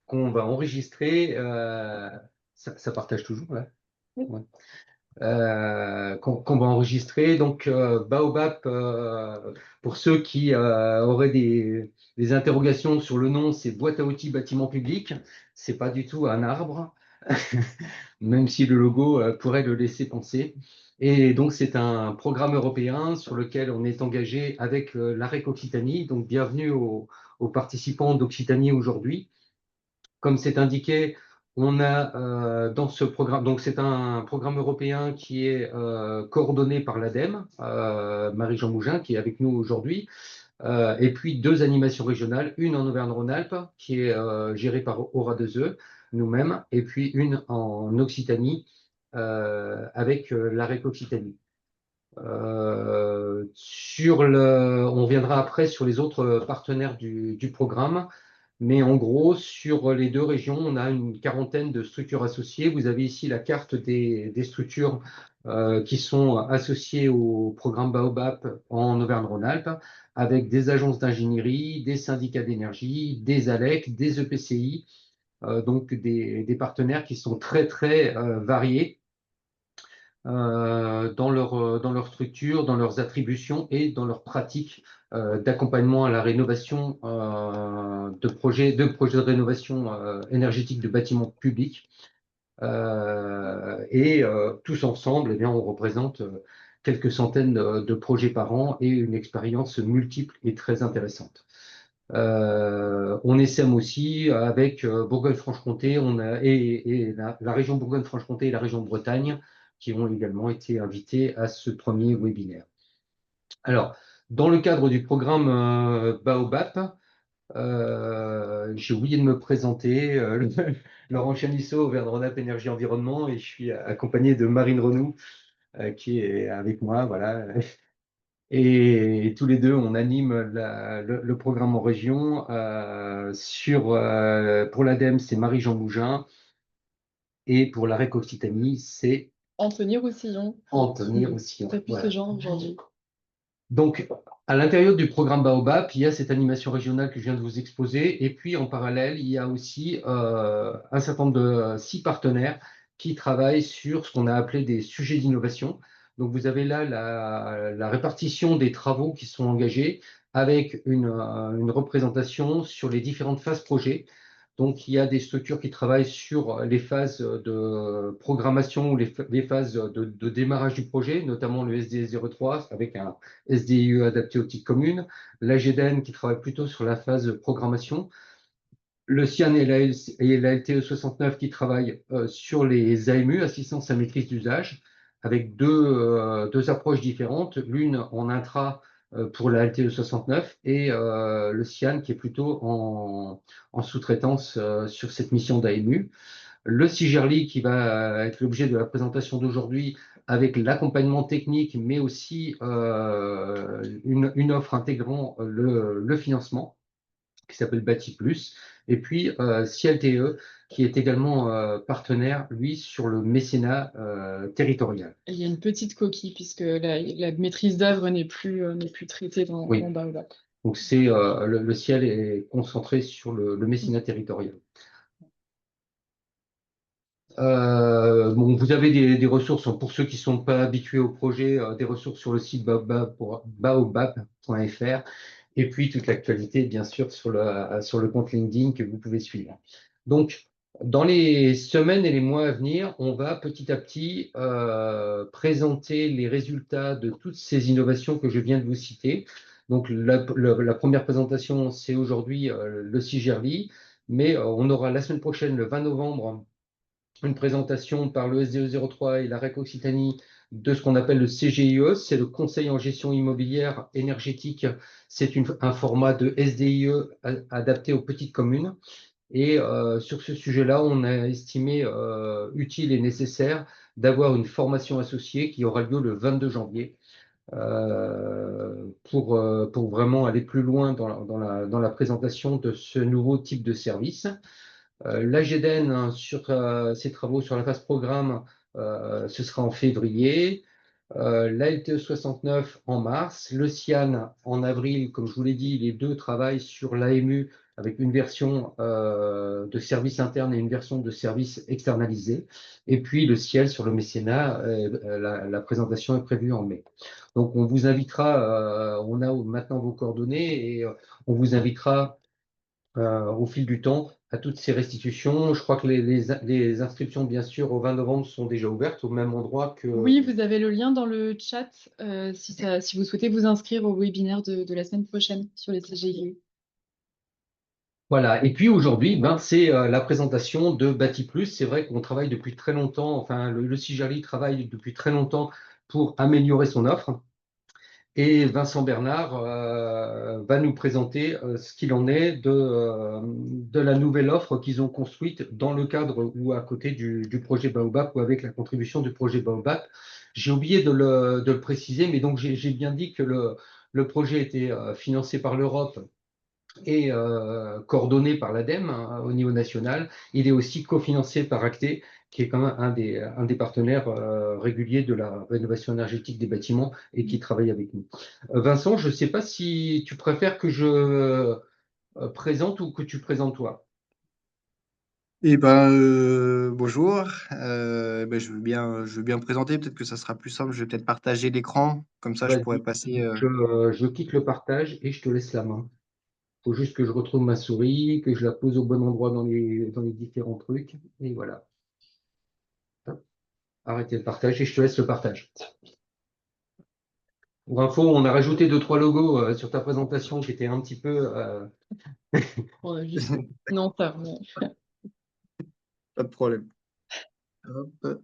qu'on va enregistrer. Ça partage toujours là? Oui. Ouais. Qu'on va enregistrer. Donc, Baobab, pour ceux qui auraient des interrogations sur le nom, c'est boîte à outils bâtiment public. C'est pas du tout un arbre, même si le logo pourrait le laisser penser. Et donc, c'est un programme européen sur lequel on est engagé avec l'AREC Occitanie. Donc, bienvenue aux participants d'Occitanie aujourd'hui. Comme c'est indiqué, on a dans ce programme, donc c'est un programme européen qui est coordonné par l'ADEME, Marie-Jean Mougin, qui est avec nous aujourd'hui, et puis deux animations régionales, une en Auvergne-Rhône-Alpes, qui est gérée par Aura 2E, nous-mêmes, et puis une en Occitanie, avec l'AREC Occitanie. On viendra après sur les autres partenaires du programme. Mais en gros, sur les deux régions, on a une quarantaine de structures associées. Vous avez ici la carte des structures qui sont associées au programme Baobab en Auvergne-Rhône-Alpes, avec des agences d'ingénierie, des syndicats d'énergie, des ALEC, des EPCI, donc des partenaires qui sont très, très variés dans leur structure, dans leurs attributions et dans leurs pratiques d'accompagnement à la rénovation de projets de rénovation énergétique de bâtiments publics. Tous ensemble, eh bien, on représente quelques centaines de projets par an et une expérience multiple et très intéressante. On essaime aussi avec Bourgogne-Franche-Comté et la région Bourgogne-Franche-Comté et la région de Bretagne qui ont également été invités à ce premier webinaire. Alors, dans le cadre du programme Baobab, j'ai oublié de me présenter, Laurent Chanisso, Auvergne-Rhône-Alpes Énergie Environnement, et je suis accompagné de Marine Renou, qui est avec moi, voilà. Et tous les deux, on anime le programme en région. Pour l'ADEME, c'est Marie-Jean Mougin. Et pour la REC Occitanie, c'est Anthony Roussillon, Anthony Roussillon. t'as pu ce Voilà. genre aujourd'hui. Donc, à l'intérieur du programme Baobab, il y a cette animation régionale que je viens de vous exposer. Et puis, en parallèle, il y a aussi un certain nombre de 6 partenaires qui travaillent sur ce qu'on a appelé des sujets d'innovation. Donc, vous avez là la répartition des travaux qui sont engagés avec une représentation sur les différentes phases projet. Donc, il y a des structures qui travaillent sur les phases de programmation ou les phases de démarrage du projet, notamment le SDE 03 avec un SDIE adapté aux petites communes, l'AGDN qui travaille plutôt sur la phase de programmation, le CIAN et la LTE 69 qui travaillent sur les AMU, assistance à maîtrise d'usage, avec deux approches différentes, l'une en intra pour la LTE 69 et le CIAN qui est plutôt en sous-traitance sur cette mission d'AMU. Le CIGERLI qui va être l'objet de la présentation d'aujourd'hui avec l'accompagnement technique, mais aussi une offre intégrant le financement qui s'appelle Bâti Plus. Et puis CILTE qui est également partenaire, lui, sur le mécénat territorial. Et il y a une petite coquille puisque la maîtrise d'œuvre n'est plus traitée dans Oui, Baobab. donc le ciel est concentré sur le mécénat territorial. Bon, vous avez des ressources, pour ceux qui ne sont pas habitués au projet, des ressources sur le site baobab.fr et puis toute l'actualité, bien sûr, sur le compte LinkedIn que vous pouvez suivre. Donc, dans les semaines et les mois à venir, on va petit à petit présenter les résultats de toutes ces innovations que je viens de vous citer. Donc, la première présentation, c'est aujourd'hui le CIGERLI, mais on aura la semaine prochaine, le 20 novembre, une présentation par le SDE 03 et la REC Occitanie de ce qu'on appelle le CGIE, c'est le Conseil en gestion immobilière énergétique. C'est un format de SDIE adapté aux petites communes. Et sur ce sujet-là, on a estimé utile et nécessaire d'avoir une formation associée qui aura lieu le 22 janvier pour vraiment aller plus loin dans la présentation de ce nouveau type de service. L'AGDN, sur ses travaux sur la phase programme, ce sera en février. la LTE 69 en mars, le CIAN en avril. Comme je vous l'ai dit, les deux travaillent sur l'AMU avec une version de service interne et une version de service externalisé. Et puis le ciel sur le mécénat, la présentation est prévue en mai. Donc on vous invitera, on a maintenant vos coordonnées et on vous invitera au fil du temps à toutes ces restitutions. Je crois que les inscriptions, bien sûr, au 20 novembre sont déjà ouvertes au même endroit que... Oui, vous avez le lien dans le chat si vous souhaitez vous inscrire au webinaire de la semaine prochaine sur les CGI. Voilà. Et puis aujourd'hui, ben, c'est la présentation de Bati Plus. C'est vrai qu'on travaille depuis très longtemps, enfin, le CIGERLI travaille depuis très longtemps pour améliorer son offre. Et Vincent Bernard va nous présenter ce qu'il en est de la nouvelle offre qu'ils ont construite dans le cadre ou à côté du projet Baobab ou avec la contribution du projet Baobab. J'ai oublié de le préciser, mais donc j'ai bien dit que le projet était financé par l'Europe et coordonné par l'ADEME hein, au niveau national. Il est aussi cofinancé par Acté, qui est quand même un des partenaires réguliers de la rénovation énergétique des bâtiments et qui travaille avec nous. Vincent, je ne sais pas si tu préfères que je présente ou que tu présentes toi. Eh ben, bonjour. Je veux bien me présenter. Peut-être que ça sera plus simple. Je vais peut-être partager l'écran. Comme ça, je pourrais Vas-y, passer. je quitte le partage et je te laisse la main. Il faut juste que je retrouve ma souris, que je la pose au bon endroit dans les différents trucs. Et voilà. Hop, arrêtez le partage et je te laisse le partage. Pour info, on a rajouté deux, trois logos sur ta présentation qui étaient un petit peu. Juste... Non, ça. Ouais. Pas de problème. Hop.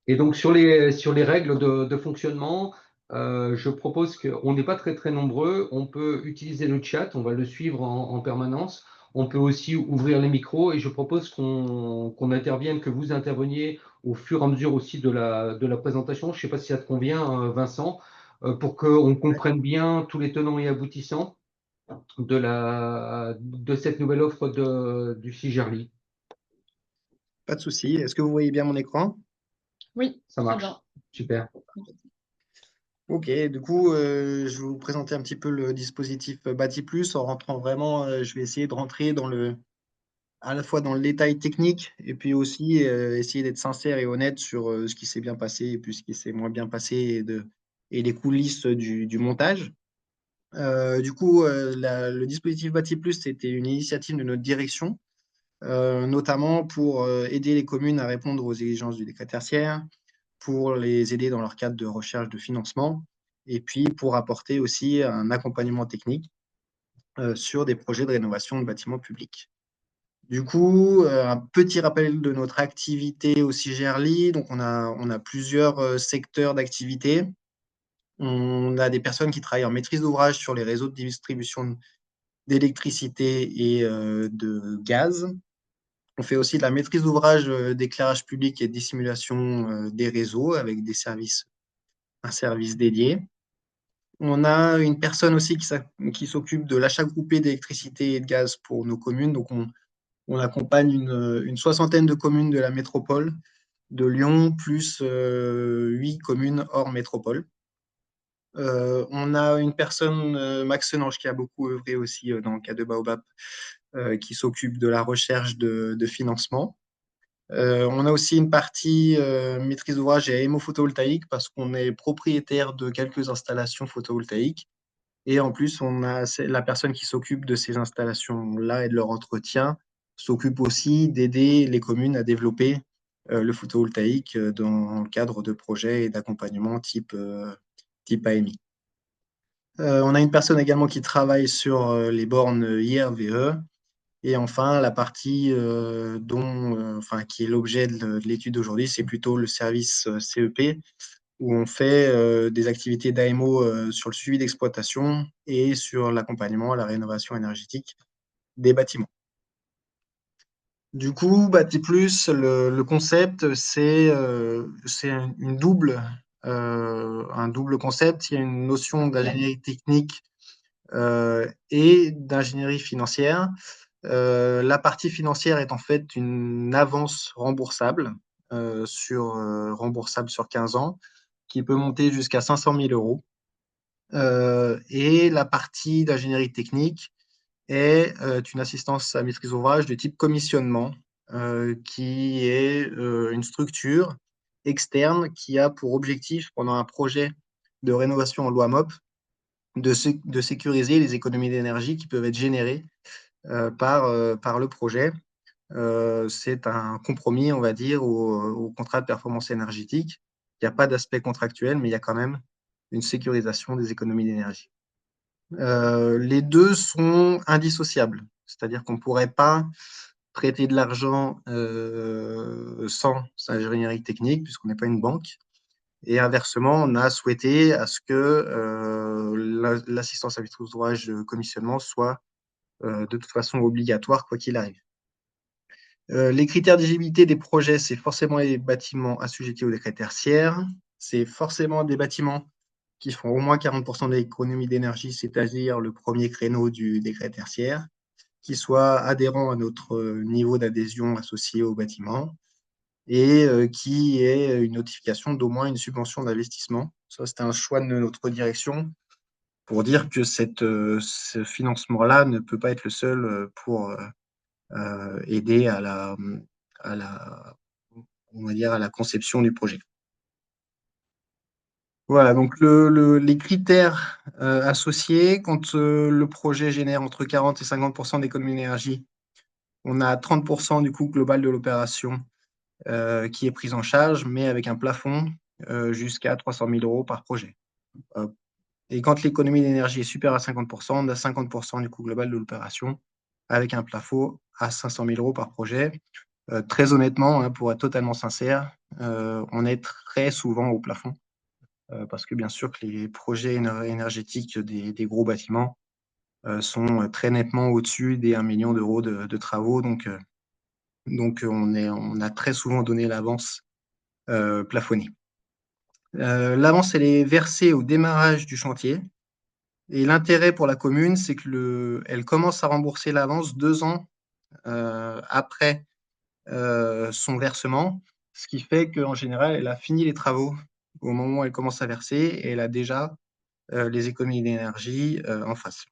Et donc, sur les règles de fonctionnement, je propose qu'on n'est pas très, très nombreux. On peut utiliser le chat, on va le suivre en permanence. On peut aussi ouvrir les micros et je propose qu'on intervienne, que vous interveniez au fur et à mesure aussi de la présentation. Je ne sais pas si ça te convient, Vincent, pour qu'on comprenne bien tous les tenants et aboutissants de cette nouvelle offre du CIGERLI. Pas de souci. Est-ce que vous voyez bien mon écran? Oui, Ça très marche. bien. Super. Ok. Du coup, je vais vous présenter un petit peu le dispositif Bati Plus en rentrant vraiment. Je vais essayer de rentrer à la fois dans le détail technique et puis aussi essayer d'être sincère et honnête sur ce qui s'est bien passé et puis ce qui s'est moins bien passé et les coulisses du montage. Du coup, le dispositif Bati Plus, c'était une initiative de notre direction, notamment pour aider les communes à répondre aux exigences du décret tertiaire, pour les aider dans leur cadre de recherche de financement, et puis pour apporter aussi un accompagnement technique sur des projets de rénovation de bâtiments publics. Du coup, un petit rappel de notre activité au CIGERLI. Donc, on a plusieurs secteurs d'activité. On a des personnes qui travaillent en maîtrise d'ouvrage sur les réseaux de distribution d'électricité et de gaz. On fait aussi de la maîtrise d'ouvrage d'éclairage public et de dissimulation des réseaux avec un service dédié. On a une personne aussi qui s'occupe de l'achat groupé d'électricité et de gaz pour nos communes. Donc, on accompagne une soixantaine de communes de la métropole de Lyon, plus 8 communes hors métropole. On a une personne, Max Senange, qui a beaucoup œuvré aussi dans le cas de Baobab, qui s'occupe de la recherche de financement. On a aussi une partie maîtrise d'ouvrage et hémophotovoltaïque parce qu'on est propriétaire de quelques installations photovoltaïques. Et en plus, on a la personne qui s'occupe de ces installations-là et de leur entretien s'occupe aussi d'aider les communes à développer le photovoltaïque dans le cadre de projets et d'accompagnement type AMI. On a une personne également qui travaille sur les bornes IRVE. Et enfin, la partie qui est l'objet de l'étude d'aujourd'hui, c'est plutôt le service CEP, où on fait des activités d'AMO sur le suivi d'exploitation et sur l'accompagnement à la rénovation énergétique des bâtiments. Du coup, Bati Plus, le concept, c'est un double concept. Il y a une notion d'ingénierie technique et d'ingénierie financière. La partie financière est en fait une avance remboursable remboursable sur 15 ans, qui peut monter jusqu'à 500 000 euros. Et la partie d'ingénierie technique est une assistance à maîtrise d'ouvrage de type commissionnement, qui est une structure externe qui a pour objectif, pendant un projet de rénovation en loi MOP, de sécuriser les économies d'énergie qui peuvent être générées par le projet. C'est un compromis, on va dire, au contrat de performance énergétique. Il n'y a pas d'aspect contractuel, mais il y a quand même une sécurisation des économies d'énergie. Les deux sont indissociables, c'est-à-dire qu'on ne pourrait pas prêter de l'argent sans ingénierie technique, puisqu'on n'est pas une banque. Et inversement, on a souhaité à ce que l'assistance à maîtrise d'ouvrage de commissionnement soit de toute façon obligatoire, quoi qu'il arrive. Les critères d'éligibilité des projets, c'est forcément les bâtiments assujettis au décret tertiaire. C'est forcément des bâtiments qui font au moins 40% d'économie d'énergie, c'est-à-dire le premier créneau du décret tertiaire, qui soient adhérents à notre niveau d'adhésion associé au bâtiment et qui ait une notification d'au moins une subvention d'investissement. Ça, c'est un choix de notre direction pour dire que ce financement-là ne peut pas être le seul pour aider à la, on va dire, à la conception du projet. Voilà, donc les critères associés, quand le projet génère entre 40 et 50% d'économie d'énergie, on a 30% du coût global de l'opération qui est prise en charge, mais avec un plafond jusqu'à 300 000 euros par projet. Et quand l'économie d'énergie est supérieure à 50%, on a 50% du coût global de l'opération, avec un plafond à 500 000 euros par projet. Très honnêtement, hein, pour être totalement sincère, on est très souvent au plafond, parce que bien sûr que les projets énergétiques des gros bâtiments sont très nettement au-dessus des 1 million d'euros de travaux. Donc on a très souvent donné l'avance plafonnée. L'avance, elle est versée au démarrage du chantier. Et l'intérêt pour la commune, c'est qu'elle commence à rembourser l'avance 2 ans après son versement, ce qui fait qu'en général, elle a fini les travaux au moment où elle commence à verser et elle a déjà les économies d'énergie en face.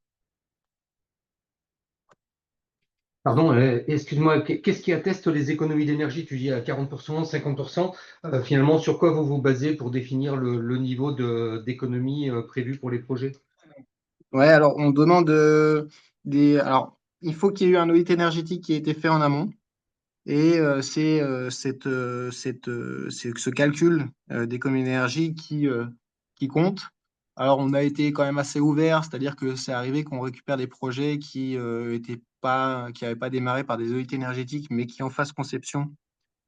Pardon, excuse-moi, qu'est-ce qui atteste les économies d'énergie? Tu dis à 40%, 50%. Finalement, sur quoi vous vous basez pour définir le niveau d'économie prévu pour les projets? Ouais, alors on demande alors il faut qu'il y ait eu un audit énergétique qui ait été fait en amont. Et c'est ce calcul d'économie d'énergie qui compte. Alors, on a été quand même assez ouvert, c'est-à-dire que c'est arrivé qu'on récupère des projets qui n'avaient pas démarré par des audits énergétiques, mais qui, en phase conception,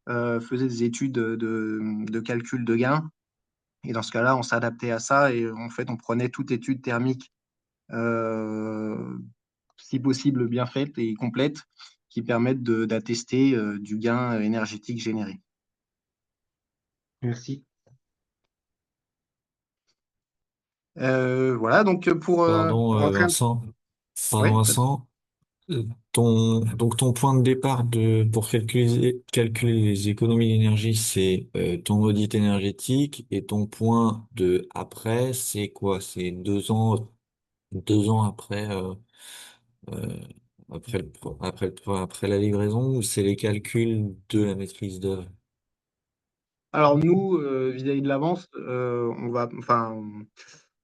faisaient des études de calcul de gains. Et dans ce cas-là, on s'adaptait à ça et en fait, on prenait toute étude thermique euh, si possible bien faites et complètes, qui permettent d'attester du gain énergétique généré. Merci. Voilà, donc pour Pardon, rentrer un... Vincent. Ouais, Pardon, Vincent. Donc ton point de départ pour calculer les économies d'énergie, c'est ton audit énergétique et ton point de après, c'est quoi? C'est 2 ans euh, après la livraison ou c'est les calculs de la maîtrise d'œuvre? alors nous, vis-à-vis de l'avance,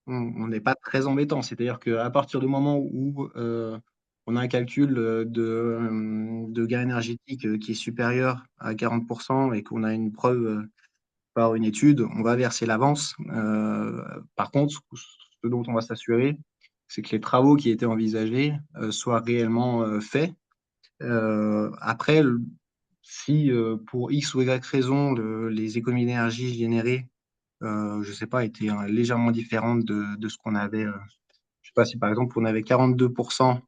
on n'est pas très embêtant. C'est-à-dire qu'à partir du moment où on a un calcul de gain énergétique qui est supérieur à 40% et qu'on a une preuve par une étude, on va verser l'avance. Par contre, ce dont on va s'assurer, c'est que les travaux qui étaient envisagés soient réellement faits. Après, si pour X ou Y raison, les économies d'énergie générées, je ne sais pas, étaient légèrement différentes de ce qu'on avait, je ne sais pas si par exemple on avait 42%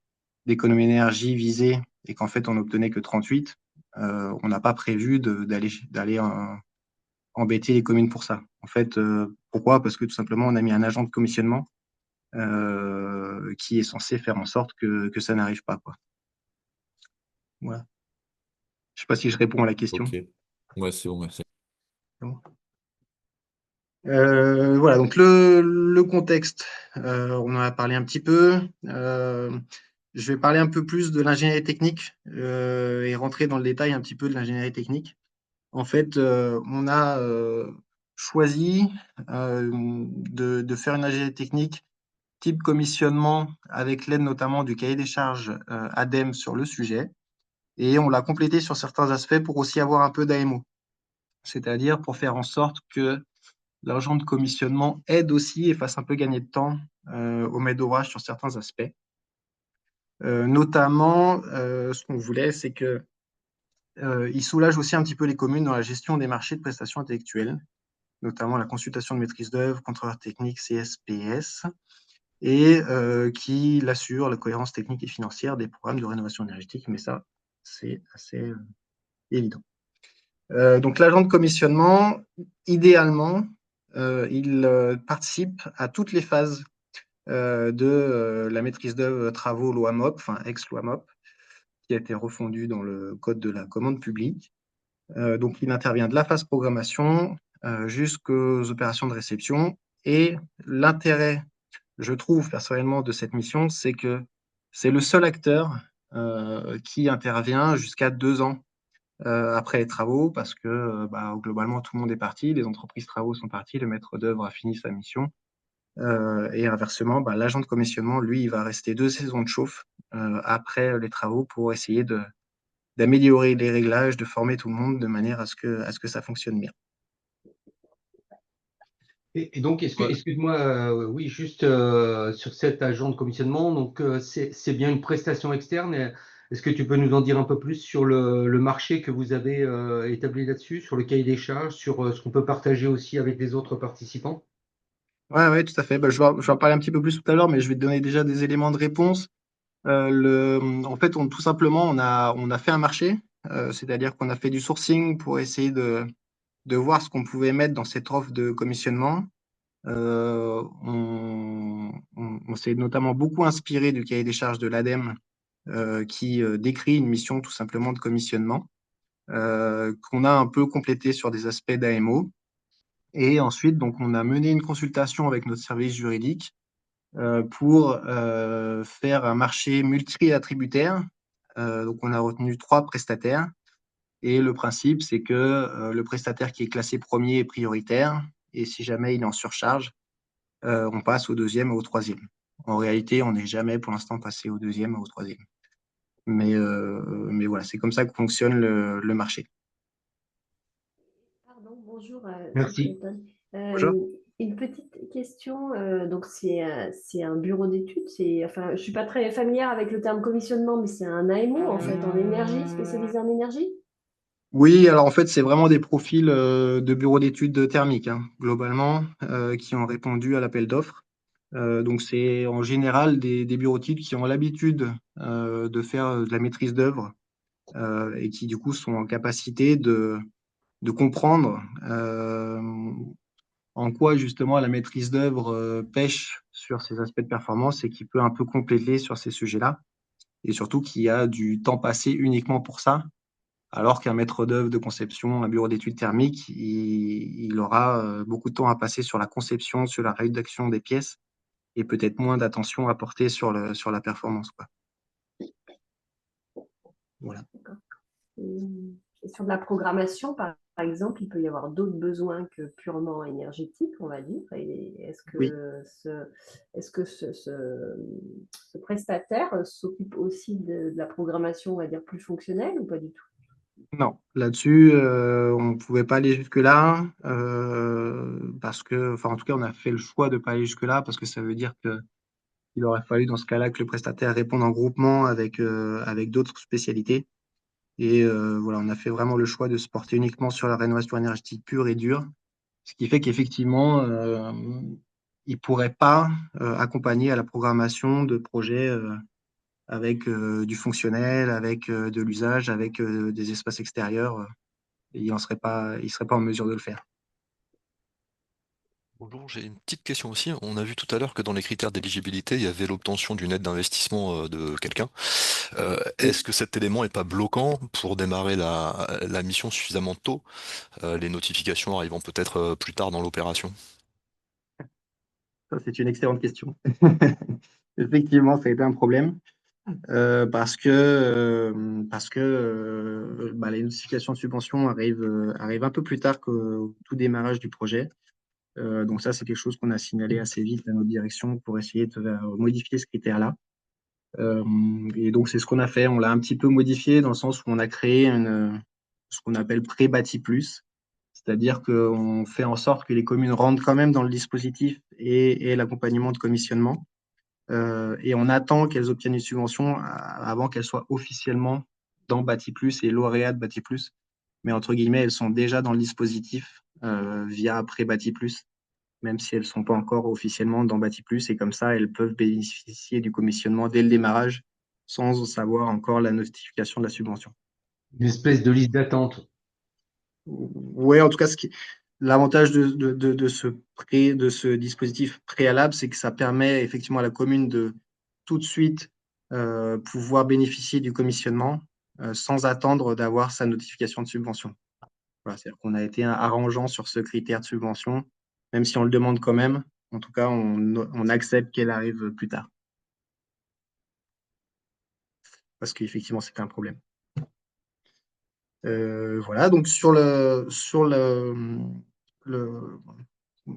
d'économie d'énergie visée et qu'en fait on n'obtenait que 38, on n'a pas prévu d'aller embêter les communes pour ça. En fait, pourquoi? Parce que tout simplement on a mis un agent de commissionnement qui est censé faire en sorte que ça n'arrive pas, quoi. Voilà. Je ne sais pas si je réponds à la question. Ok. Ouais, c'est bon, merci. Bon. Voilà, donc le contexte, on en a parlé un petit peu. Je vais parler un peu plus de l'ingénierie technique et rentrer dans le détail un petit peu de l'ingénierie technique. En fait, on a choisi de faire une ingénierie technique type commissionnement avec l'aide notamment du cahier des charges ADEME sur le sujet. Et on l'a complété sur certains aspects pour aussi avoir un peu d'AMO, c'est-à-dire pour faire en sorte que l'argent de commissionnement aide aussi et fasse un peu gagner de temps au maître d'ouvrage sur certains aspects. Notamment, ce qu'on voulait, c'est que il soulage aussi un petit peu les communes dans la gestion des marchés de prestations intellectuelles, notamment la consultation de maîtrise d'œuvre, contrôleur technique, CSPS, et qui assure la cohérence technique et financière des programmes de rénovation énergétique. Mais ça, c'est assez évident. Donc l'agent de commissionnement, idéalement, il participe à toutes les phases de la maîtrise d'œuvre travaux loi MOP, enfin ex-loi MOP, qui a été refondue dans le code de la commande publique. Donc il intervient de la phase programmation jusqu'aux opérations de réception. Et l'intérêt, je trouve personnellement, de cette mission, c'est que c'est le seul acteur qui intervient jusqu'à 2 ans après les travaux, parce que globalement, tout le monde est parti, les entreprises travaux sont parties, le maître d'œuvre a fini sa mission. Et inversement, l'agent de commissionnement, lui, il va rester 2 saisons de chauffe après les travaux pour essayer d'améliorer les réglages, de former tout le monde de manière à ce que ça fonctionne bien. Et donc, Voilà. excuse-moi, oui, juste sur cet agent de commissionnement, donc c'est bien une prestation externe. Est-ce que tu peux nous en dire un peu plus sur le marché que vous avez établi là-dessus, sur le cahier des charges, sur ce qu'on peut partager aussi avec les autres participants? Ouais, tout à fait. Je vais en parler un petit peu plus tout à l'heure, mais je vais te donner déjà des éléments de réponse. En fait, tout simplement, on a fait un marché, c'est-à-dire qu'on a fait du sourcing pour essayer de voir ce qu'on pouvait mettre dans cette offre de commissionnement. On s'est notamment beaucoup inspiré du cahier des charges de l'ADEME qui décrit une mission tout simplement de commissionnement, qu'on a un peu complété sur des aspects d'AMO. Et ensuite, donc, on a mené une consultation avec notre service juridique pour faire un marché multi-attributaire. Donc, on a retenu 3 prestataires. Et le principe, c'est que le prestataire qui est classé premier est prioritaire. Et si jamais il est en surcharge, on passe au deuxième ou au troisième. En réalité, on n'est jamais pour l'instant passé au deuxième ou au troisième. Mais voilà, c'est comme ça que fonctionne le marché. Pardon, bonjour, Merci. Bonjour. une petite question. Donc, c'est un bureau d'études. Enfin, je suis pas très familière avec le terme commissionnement, mais c'est un AMO en fait, en énergie, spécialisé en énergie. Oui, alors en fait, c'est vraiment des profils de bureaux d'études thermiques, hein, globalement, qui ont répondu à l'appel d'offres. Donc, c'est en général des bureaux d'études qui ont l'habitude de faire de la maîtrise d'œuvre et qui, du coup, sont en capacité de comprendre en quoi, justement, la maîtrise d'œuvre pêche sur ces aspects de performance et qui peut un peu compléter sur ces sujets-là. Et surtout qu'il y a du temps passé uniquement pour ça. Alors qu'un maître d'œuvre de conception, un bureau d'études thermiques, il aura beaucoup de temps à passer sur la conception, sur la rédaction des pièces et peut-être moins d'attention à porter sur la performance, quoi. Voilà. D'accord. Et sur de la programmation, par exemple, il peut y avoir d'autres besoins que purement énergétiques, on va dire. Et Oui. est-ce que ce prestataire s'occupe aussi de la programmation, on va dire, plus fonctionnelle ou pas du tout? Non, là-dessus, on ne pouvait pas aller jusque-là parce que, enfin, en tout cas, on a fait le choix de ne pas aller jusque-là parce que ça veut dire qu'il aurait fallu, dans ce cas-là, que le prestataire réponde en groupement avec d'autres spécialités. Et voilà, on a fait vraiment le choix de se porter uniquement sur la rénovation énergétique pure et dure, ce qui fait qu'effectivement, il ne pourrait pas accompagner à la programmation de projets avec du fonctionnel, avec de l'usage, avec des espaces extérieurs. Il serait pas en mesure de le faire. Bonjour, j'ai une petite question aussi. On a vu tout à l'heure que dans les critères d'éligibilité, il y avait l'obtention d'une aide d'investissement de quelqu'un. Est-ce que cet élément est pas bloquant pour démarrer la mission suffisamment tôt, les notifications arrivant peut-être plus tard dans l'opération? Ça, c'est une excellente question. Effectivement, ça a été un problème parce que les notifications de subvention arrivent un peu plus tard qu'au tout démarrage du projet. Donc ça, c'est quelque chose qu'on a signalé assez vite à notre direction pour essayer de modifier ce critère-là. Et donc, c'est ce qu'on a fait. On l'a un petit peu modifié dans le sens où on a créé ce qu'on appelle pré-bâti plus. C'est-à-dire qu'on fait en sorte que les communes rentrent quand même dans le dispositif et l'accompagnement de commissionnement. Et on attend qu'elles obtiennent une subvention avant qu'elles soient officiellement dans Bâti Plus et lauréats de Bâti Plus. Mais entre guillemets, elles sont déjà dans le dispositif via Pré-Bâti Plus, même si elles ne sont pas encore officiellement dans Bâti Plus. Et comme ça, elles peuvent bénéficier du commissionnement dès le démarrage sans savoir encore la notification de la subvention. Une espèce de liste d'attente. Oui, en tout cas, l'avantage de ce dispositif préalable, c'est que ça permet effectivement à la commune de tout de suite pouvoir bénéficier du commissionnement sans attendre d'avoir sa notification de subvention. Voilà, c'est-à-dire qu'on a été arrangeant sur ce critère de subvention, même si on le demande quand même. En tout cas, on accepte qu'elle arrive plus tard. Parce qu'effectivement, c'était un problème. Voilà, donc sur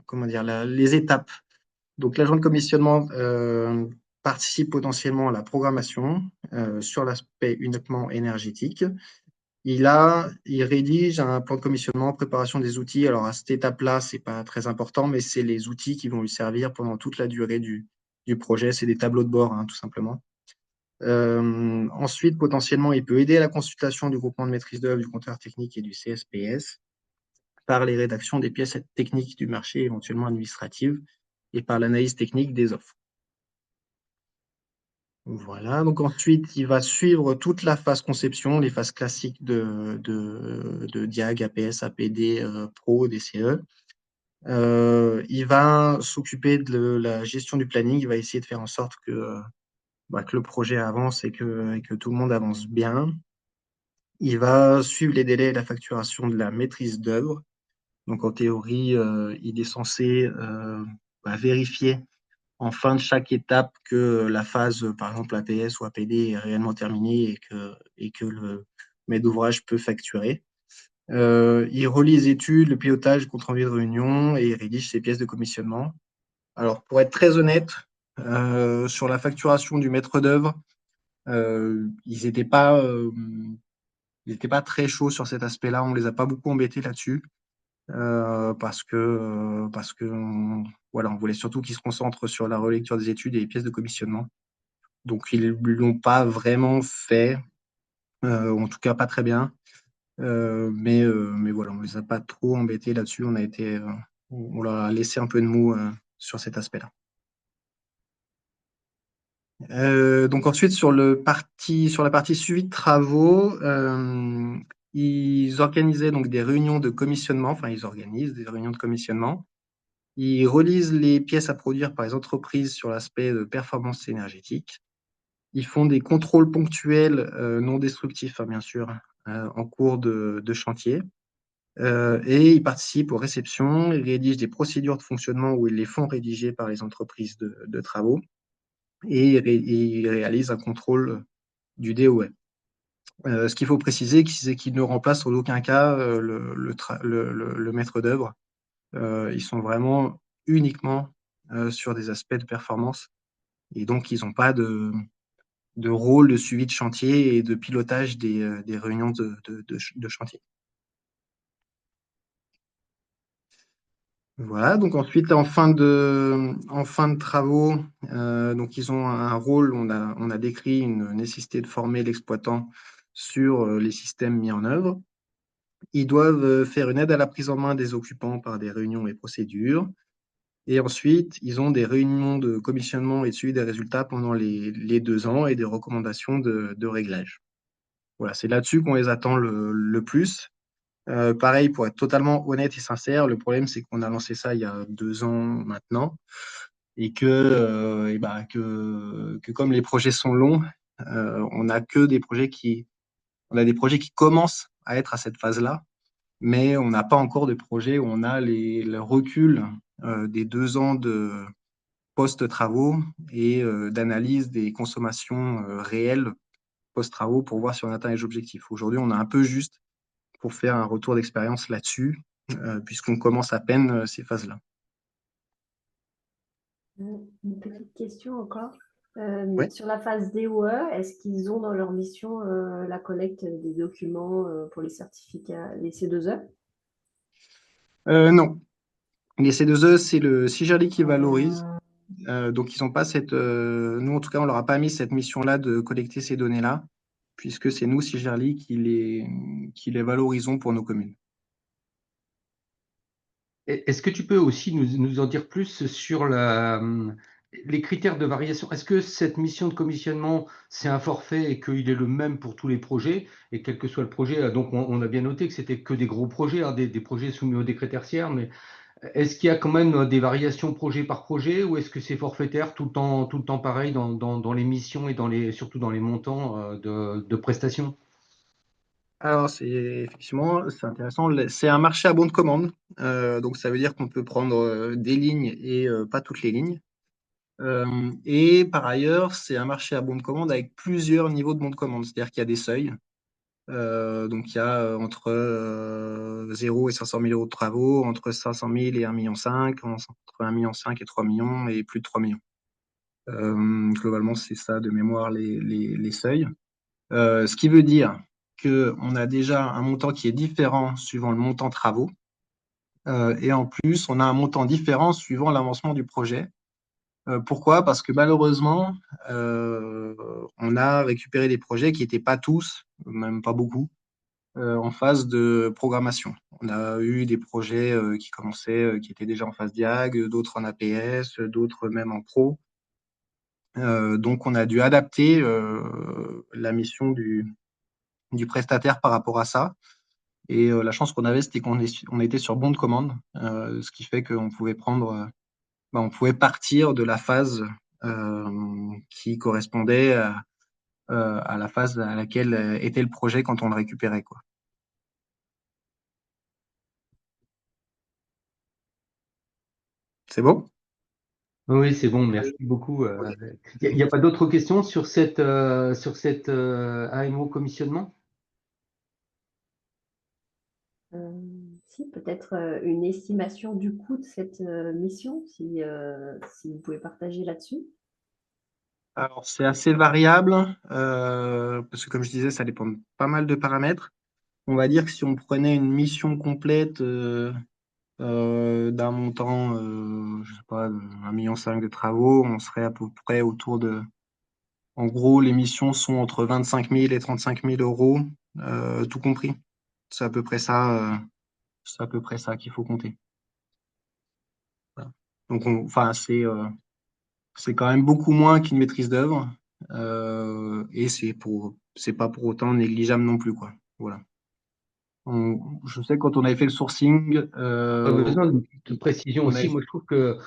comment dire, les étapes. Donc, l'agent de commissionnement participe potentiellement à la programmation sur l'aspect uniquement énergétique. Il rédige un plan de commissionnement, préparation des outils. Alors, à cette étape-là, ce n'est pas très important, mais c'est les outils qui vont lui servir pendant toute la durée du projet. C'est des tableaux de bord, hein, tout simplement. Ensuite, potentiellement, il peut aider à la consultation du groupement de maîtrise d'œuvre, du compteur technique et du CSPS par les rédactions des pièces techniques du marché, éventuellement administratives, et par l'analyse technique des offres. Voilà, donc ensuite, il va suivre toute la phase conception, les phases classiques de Diag, APS, APD, Pro, DCE. Il va s'occuper de la gestion du planning, il va essayer de faire en sorte que le projet avance et que tout le monde avance bien. Il va suivre les délais et la facturation de la maîtrise d'œuvre. Donc en théorie, il est censé vérifier en fin de chaque étape que la phase, par exemple APS ou APD, est réellement terminée et que le maître d'ouvrage peut facturer. Il relie les études, le pilotage, le compte-rendu de réunion et il rédige ses pièces de commissionnement. Alors, pour être très honnête, sur la facturation du maître d'œuvre, ils n'étaient pas très chauds sur cet aspect-là. On ne les a pas beaucoup embêtés là-dessus parce que voilà, on voulait surtout qu'ils se concentrent sur la relecture des études et les pièces de commissionnement. Donc, ils ne l'ont pas vraiment fait, en tout cas pas très bien. Mais voilà, on ne les a pas trop embêtés là-dessus. On leur a laissé un peu de mou sur cet aspect-là. Donc ensuite, sur la partie suivi de travaux, ils organisaient donc des réunions de commissionnement, enfin ils organisent des réunions de commissionnement. Ils relisent les pièces à produire par les entreprises sur l'aspect de performance énergétique. Ils font des contrôles ponctuels non destructifs, hein, bien sûr, en cours de chantier. Et ils participent aux réceptions, ils rédigent des procédures de fonctionnement où ils les font rédiger par les entreprises de travaux et ils réalisent un contrôle du DOE. Ce qu'il faut préciser, c'est qu'ils ne remplacent en aucun cas le maître d'œuvre. Ils sont vraiment uniquement sur des aspects de performance et donc ils n'ont pas de rôle de suivi de chantier et de pilotage des réunions de chantier. Voilà, donc ensuite, en fin de travaux, donc ils ont un rôle, on a décrit une nécessité de former l'exploitant sur les systèmes mis en œuvre. Ils doivent faire une aide à la prise en main des occupants par des réunions et procédures. Et ensuite, ils ont des réunions de commissionnement et de suivi des résultats pendant les 2 ans et des recommandations de réglage. Voilà, c'est là-dessus qu'on les attend le plus. Pareil, pour être totalement honnête et sincère, le problème, c'est qu'on a lancé ça il y a 2 ans maintenant et que comme les projets sont longs, On a des projets qui commencent à être à cette phase-là, mais on n'a pas encore de projet où on a le recul des 2 ans de post-travaux et d'analyse des consommations réelles post-travaux pour voir si on atteint les objectifs. Aujourd'hui, on a un peu juste pour faire un retour d'expérience là-dessus, puisqu'on commence à peine ces phases-là. Une petite question encore. Oui. Sur la phase DOE, est-ce qu'ils ont dans leur mission la collecte des documents pour les certificats, les C2E? Non. Les C2E, c'est le CIGERLI qui valorise. Donc, ils n'ont pas nous, en tout cas, on ne leur a pas mis cette mission-là de collecter ces données-là, puisque c'est nous, CIGERLI, qui les valorisons pour nos communes. Est-ce que tu peux aussi nous en dire plus sur les critères de variation? Est-ce que cette mission de commissionnement, c'est un forfait et qu'il est le même pour tous les projets? Et quel que soit le projet, donc on a bien noté que c'était que des gros projets, hein, des projets soumis au décret tertiaire, mais est-ce qu'il y a quand même des variations projet par projet ou est-ce que c'est forfaitaire tout le temps pareil dans les missions et surtout dans les montants de prestations? Alors, effectivement, c'est intéressant. C'est un marché à bon de commande. Donc, ça veut dire qu'on peut prendre des lignes et pas toutes les lignes. Et par ailleurs, c'est un marché à bon de commande avec plusieurs niveaux de bon de commande. C'est-à-dire qu'il y a des seuils. Donc, il y a entre 0 et 500 000 euros de travaux, entre 500 000 et 1,5 million, entre 1,5 million et 3 millions et plus de 3 millions. Globalement, c'est ça de mémoire les seuils. Ce qui veut dire qu'on a déjà un montant qui est différent suivant le montant travaux. Et en plus, on a un montant différent suivant l'avancement du projet. Pourquoi? Parce que malheureusement, on a récupéré des projets qui n'étaient pas tous, même pas beaucoup, en phase de programmation. On a eu des projets qui commençaient, qui étaient déjà en phase diag, d'autres en APS, d'autres même en pro. Donc, on a dû adapter la mission du prestataire par rapport à ça. Et la chance qu'on avait, c'était qu'on était sur bon de commande, ce qui fait qu'on pouvait on pouvait partir de la phase qui correspondait à la phase à laquelle était le projet quand on le récupérait, quoi. C'est bon? Oui, c'est bon, merci beaucoup. Il n'y a pas d'autres questions sur cette AMO commissionnement? Si, peut-être une estimation du coût de cette mission, si vous pouvez partager là-dessus. Alors, c'est assez variable, parce que comme je disais, ça dépend de pas mal de paramètres. On va dire que si on prenait une mission complète d'un montant, je sais pas, 1,5 million de travaux, on serait à peu près autour de... En gros, les missions sont entre 25 000 et 35 000 euros, tout compris. C'est à peu près ça, qu'il faut compter. Voilà. Donc, enfin, c'est quand même beaucoup moins qu'une maîtrise d'œuvre, et c'est pas pour autant négligeable non plus, quoi. Voilà. Je sais que quand on avait fait le sourcing, Pas besoin de précision on aussi. avait Moi, je trouve que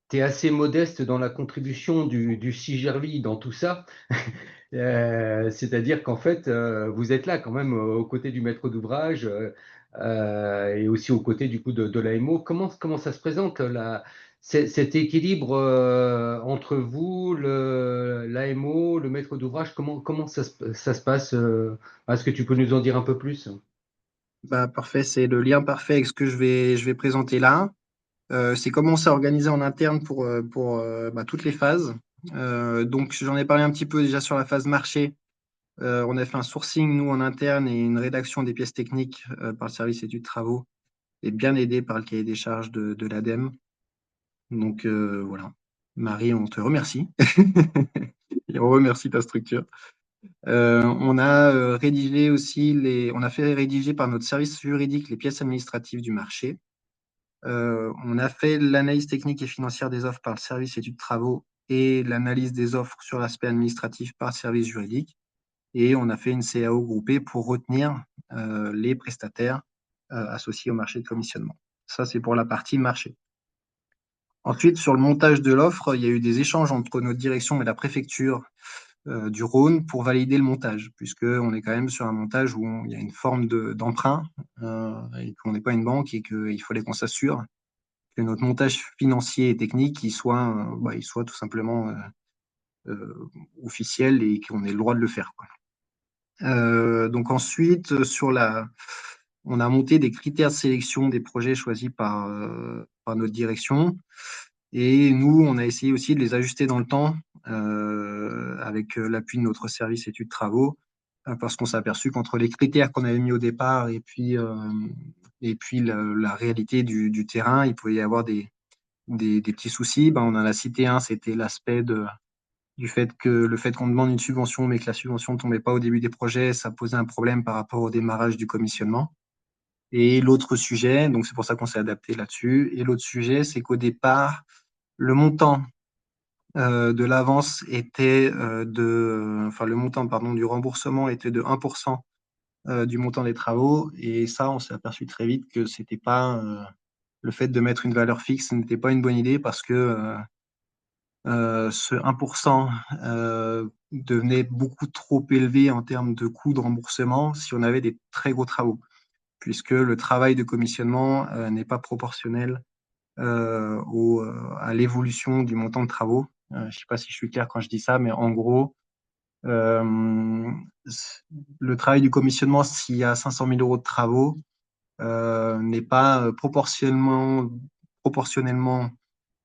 tu es assez modeste dans la contribution du CIGERLI dans tout ça. C'est-à-dire qu'en fait, vous êtes là quand même aux côtés du maître d'ouvrage et aussi aux côtés du coup de l'AMO. Comment ça se présente cet équilibre entre vous, l'AMO, le maître d'ouvrage? Comment ça se passe? Est-ce que tu peux nous en dire un peu plus? parfait, c'est le lien parfait avec ce que je vais présenter là. C'est comment on s'est organisé en interne pour toutes les phases. Donc, j'en ai parlé un petit peu déjà sur la phase marché. On a fait un sourcing, nous, en interne, et une rédaction des pièces techniques par le service études travaux, et bien aidé par le cahier des charges de l'ADEME. Donc, voilà. Marie, on te remercie. Et on remercie ta structure. On a rédigé aussi on a fait rédiger par notre service juridique les pièces administratives du marché. On a fait l'analyse technique et financière des offres par le service études travaux et l'analyse des offres sur l'aspect administratif par le service juridique. Et on a fait une CAO groupée pour retenir les prestataires associés au marché de commissionnement. Ça, c'est pour la partie marché. Ensuite, sur le montage de l'offre, il y a eu des échanges entre notre direction et la préfecture du Rhône pour valider le montage, puisqu'on est quand même sur un montage où il y a une forme d'emprunt et qu'on n'est pas une banque et qu'il fallait qu'on s'assure que notre montage financier et technique il soit tout simplement officiel et qu'on ait le droit de le faire, quoi. Donc ensuite, on a monté des critères de sélection des projets choisis par notre direction. Et nous, on a essayé aussi de les ajuster dans le temps avec l'appui de notre service études travaux, parce qu'on s'est aperçu qu'entre les critères qu'on avait mis au départ et puis la réalité du terrain, il pouvait y avoir des petits soucis. Ben, on en a cité un, c'était l'aspect du fait que le fait qu'on demande une subvention, mais que la subvention ne tombait pas au début des projets, ça posait un problème par rapport au démarrage du commissionnement. Et l'autre sujet, donc c'est pour ça qu'on s'est adapté là-dessus, et l'autre sujet, c'est qu'au départ, le montant de l'avance était le montant, pardon, du remboursement était de 1% du montant des travaux, et ça, on s'est aperçu très vite que c'était pas le fait de mettre une valeur fixe n'était pas une bonne idée parce que ce 1% devenait beaucoup trop élevé en termes de coûts de remboursement si on avait des très gros travaux, puisque le travail de commissionnement n'est pas proportionnel à l'évolution du montant de travaux. Je ne sais pas si je suis clair quand je dis ça, mais en gros, le travail du commissionnement, s'il y a 500 000 € de travaux, n'est pas proportionnellement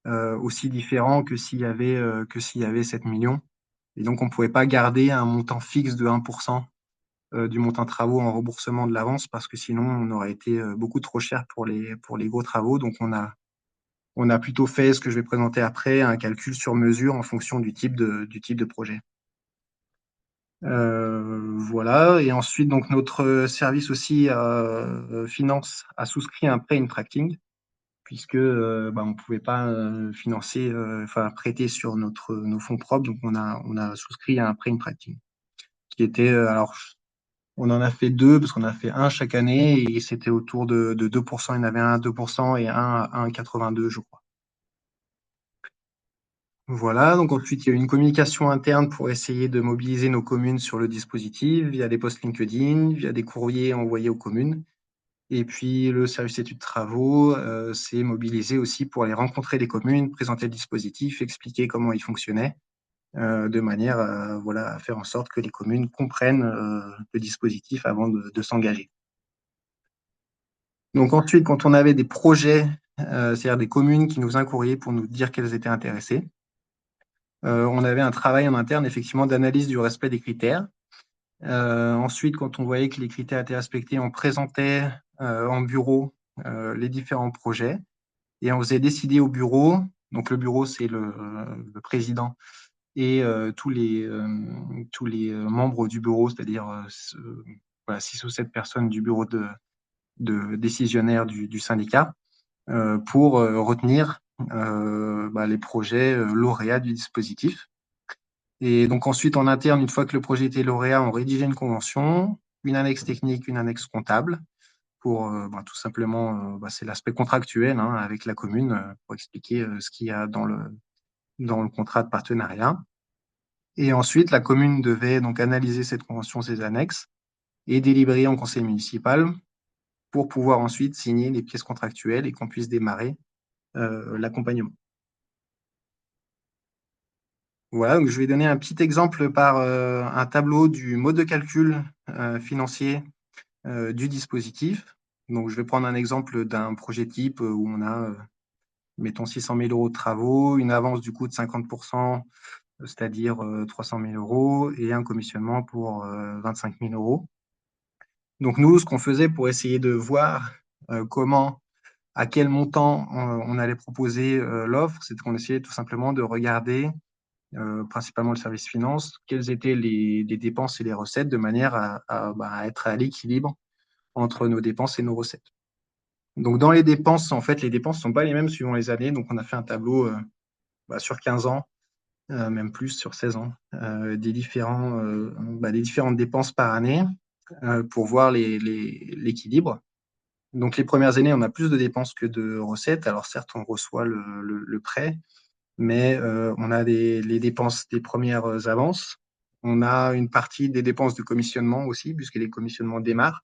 aussi différent que s'il y avait 7 millions. Et donc, on ne pouvait pas garder un montant fixe de 1% du montant de travaux en remboursement de l'avance parce que sinon, on aurait été beaucoup trop cher pour les gros travaux. Donc, on a plutôt fait ce que je vais présenter après, un calcul sur mesure en fonction du type de projet. Voilà. Et ensuite, donc, notre service aussi finance a souscrit un prêt tracting, puisque on ne pouvait pas prêter sur nos fonds propres. Donc, on a souscrit à un prêt tracting qui était, alors, on en a fait deux, parce qu'on a fait un chaque année, et c'était autour de 2%. Il y en avait un à 2% et un à 1,82, je crois. Voilà, donc ensuite, il y a eu une communication interne pour essayer de mobiliser nos communes sur le dispositif via des posts LinkedIn, via des courriers envoyés aux communes. Et puis, le service études travaux s'est mobilisé aussi pour aller rencontrer les communes, présenter le dispositif, expliquer comment il fonctionnait, de manière à faire en sorte que les communes comprennent le dispositif avant de s'engager. Donc ensuite, quand on avait des projets, c'est-à-dire des communes qui nous faisaient un courrier pour nous dire qu'elles étaient intéressées, on avait un travail en interne, effectivement, d'analyse du respect des critères. Ensuite, quand on voyait que les critères étaient respectés, on présentait en bureau les différents projets et on faisait décider au bureau. Donc, le bureau, c'est le président et tous les membres du bureau, c'est-à-dire 6 ou 7 personnes du bureau de décisionnaire du syndicat, pour retenir les projets lauréats du dispositif. Et donc ensuite, en interne, une fois que le projet était lauréat, on rédigeait une convention, une annexe technique, une annexe comptable, pour tout simplement, c'est l'aspect contractuel avec la commune, pour expliquer ce qu'il y a dans le contrat de partenariat. Et ensuite, la commune devait donc analyser cette convention, ces annexes, et délibérer en conseil municipal pour pouvoir ensuite signer les pièces contractuelles et qu'on puisse démarrer l'accompagnement. Voilà, donc je vais donner un petit exemple par un tableau du mode de calcul financier du dispositif. Donc, je vais prendre un exemple d'un projet type où on a, mettons, 600 000 € de travaux, une avance du coût de 50%, c'est-à-dire 300 000 € et un commissionnement pour 25 000 €. Donc, nous, ce qu'on faisait pour essayer de voir à quel montant on allait proposer l'offre, c'est qu'on essayait tout simplement de regarder, principalement le service finance, quelles étaient les dépenses et les recettes de manière à être à l'équilibre entre nos dépenses et nos recettes. Donc, dans les dépenses, en fait, les dépenses ne sont pas les mêmes suivant les années. Donc, on a fait un tableau sur 15 ans, même plus, sur 16 ans, des différentes dépenses par année pour voir l'équilibre. Donc, les premières années, on a plus de dépenses que de recettes. Alors, certes, on reçoit le prêt, mais on a les dépenses des premières avances On a une partie des dépenses de commissionnement aussi, puisque les commissionnements démarrent.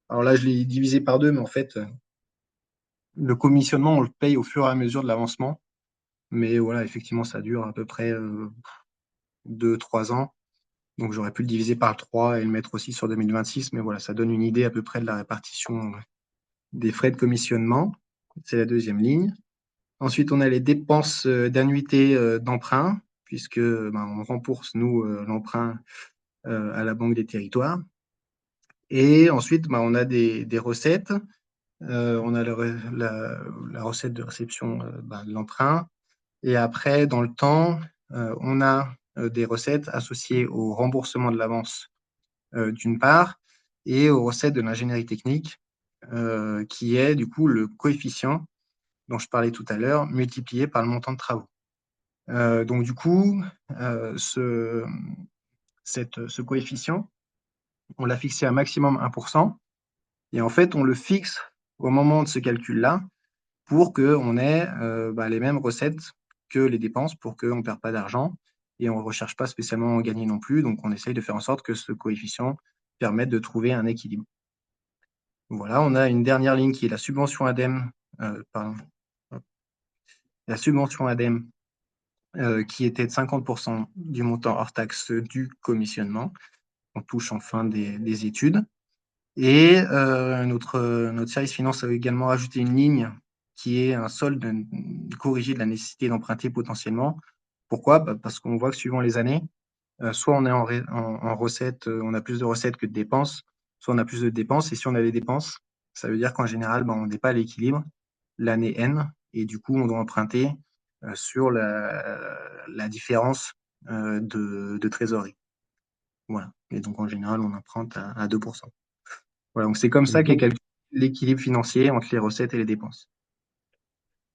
Alors là, je l'ai divisé par deux, mais en fait, le commissionnement, on le paye au fur et à mesure de l'avancement. Mais voilà, effectivement, ça dure à peu près 2-3 ans. Donc j'aurais pu le diviser par 3 et le mettre aussi sur 2026. Mais voilà, ça donne une idée à peu près de la répartition des frais de commissionnement. C'est la deuxième ligne. Ensuite, on a les dépenses d'annuité d'emprunt, puisque on rembourse, nous, l'emprunt à la Banque des Territoires. Et ensuite, on a des recettes. On a la recette de réception de l'emprunt. Et après, dans le temps, on a des recettes associées au remboursement de l'avance d'une part et aux recettes de l'ingénierie technique, qui est du coup le coefficient dont je parlais tout à l'heure, multiplié par le montant de travaux. Donc du coup, ce coefficient, on l'a fixé à maximum 1%. Et en fait, on le fixe au moment de ce calcul-là pour qu'on ait les mêmes recettes que les dépenses, pour qu'on ne perde pas d'argent. Et on ne recherche pas spécialement à gagner non plus. Donc, on essaye de faire en sorte que ce coefficient permette de trouver un équilibre. Voilà, on a une dernière ligne qui est la subvention ADEME. La subvention ADEME qui était de 50% du montant hors taxe du commissionnement. On touche en fin des études. Et notre service finance a également rajouté une ligne qui est un solde corrigé de la nécessité d'emprunter potentiellement. Pourquoi? Parce qu'on voit que suivant les années, soit on est en recettes, on a plus de recettes que de dépenses, soit on a plus de dépenses. Et si on a des dépenses, ça veut dire qu'en général, on n'est pas à l'équilibre l'année N, et du coup, on doit emprunter sur la différence de trésorerie. Voilà. Et donc, en général, on emprunte à 2%. Voilà, donc c'est comme ça qu'est calculé l'équilibre financier entre les recettes et les dépenses.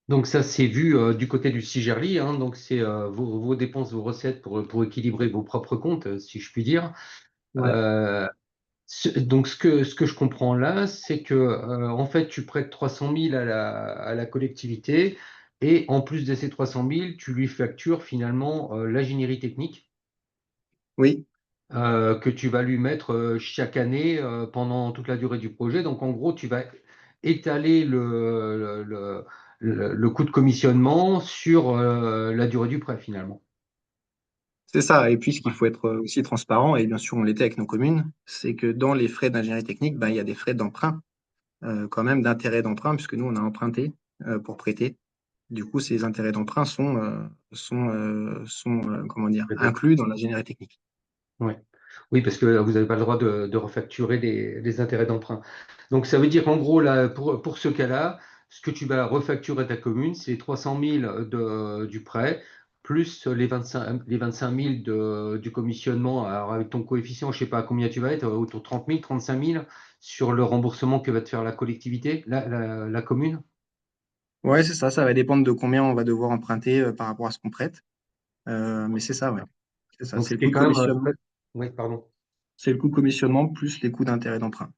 Donc ça, c'est vu du côté du CIGERLI, hein, donc c'est vos dépenses, vos recettes pour équilibrer vos propres comptes, si je puis dire. Ouais. Donc ce que je comprends là, c'est que en fait, tu prêtes 300 000 à la collectivité et en plus de ces 300 000, tu lui factures finalement l'ingénierie technique Oui, que tu vas lui mettre chaque année pendant toute la durée du projet. Donc en gros, tu vas étaler le coût de commissionnement sur la durée du prêt finalement. c'est ça. Et puis, ce qu'il faut être aussi transparent, et bien sûr, on l'était avec nos communes, c'est que dans les frais d'ingénierie technique, il y a des frais d'emprunt, quand même d'intérêt d'emprunt, puisque nous, on a emprunté pour prêter. Du coup, ces intérêts d'emprunt sont comment dire, inclus dans l'ingénierie technique. Ouais. Oui, parce que vous n'avez pas le droit de refacturer les intérêts d'emprunt. Donc, ça veut dire qu'en gros, là, pour ce cas-là, ce que tu vas refacturer à ta commune, c'est 300 000 du prêt, plus les 25 000 du commissionnement. Alors, avec ton coefficient, je ne sais pas à combien tu vas être, autour de 30 000, 35 000 sur le remboursement que va te faire la collectivité, la commune. Ouais, c'est ça. Ça va dépendre de combien on va devoir emprunter par rapport à ce qu'on prête. Mais c'est ça, ouais. C'est ça. Donc, C'est ce le qui coût est de quand même. commissionnement. Oui, pardon. C'est le coût de commissionnement plus les coûts d'intérêt d'emprunt.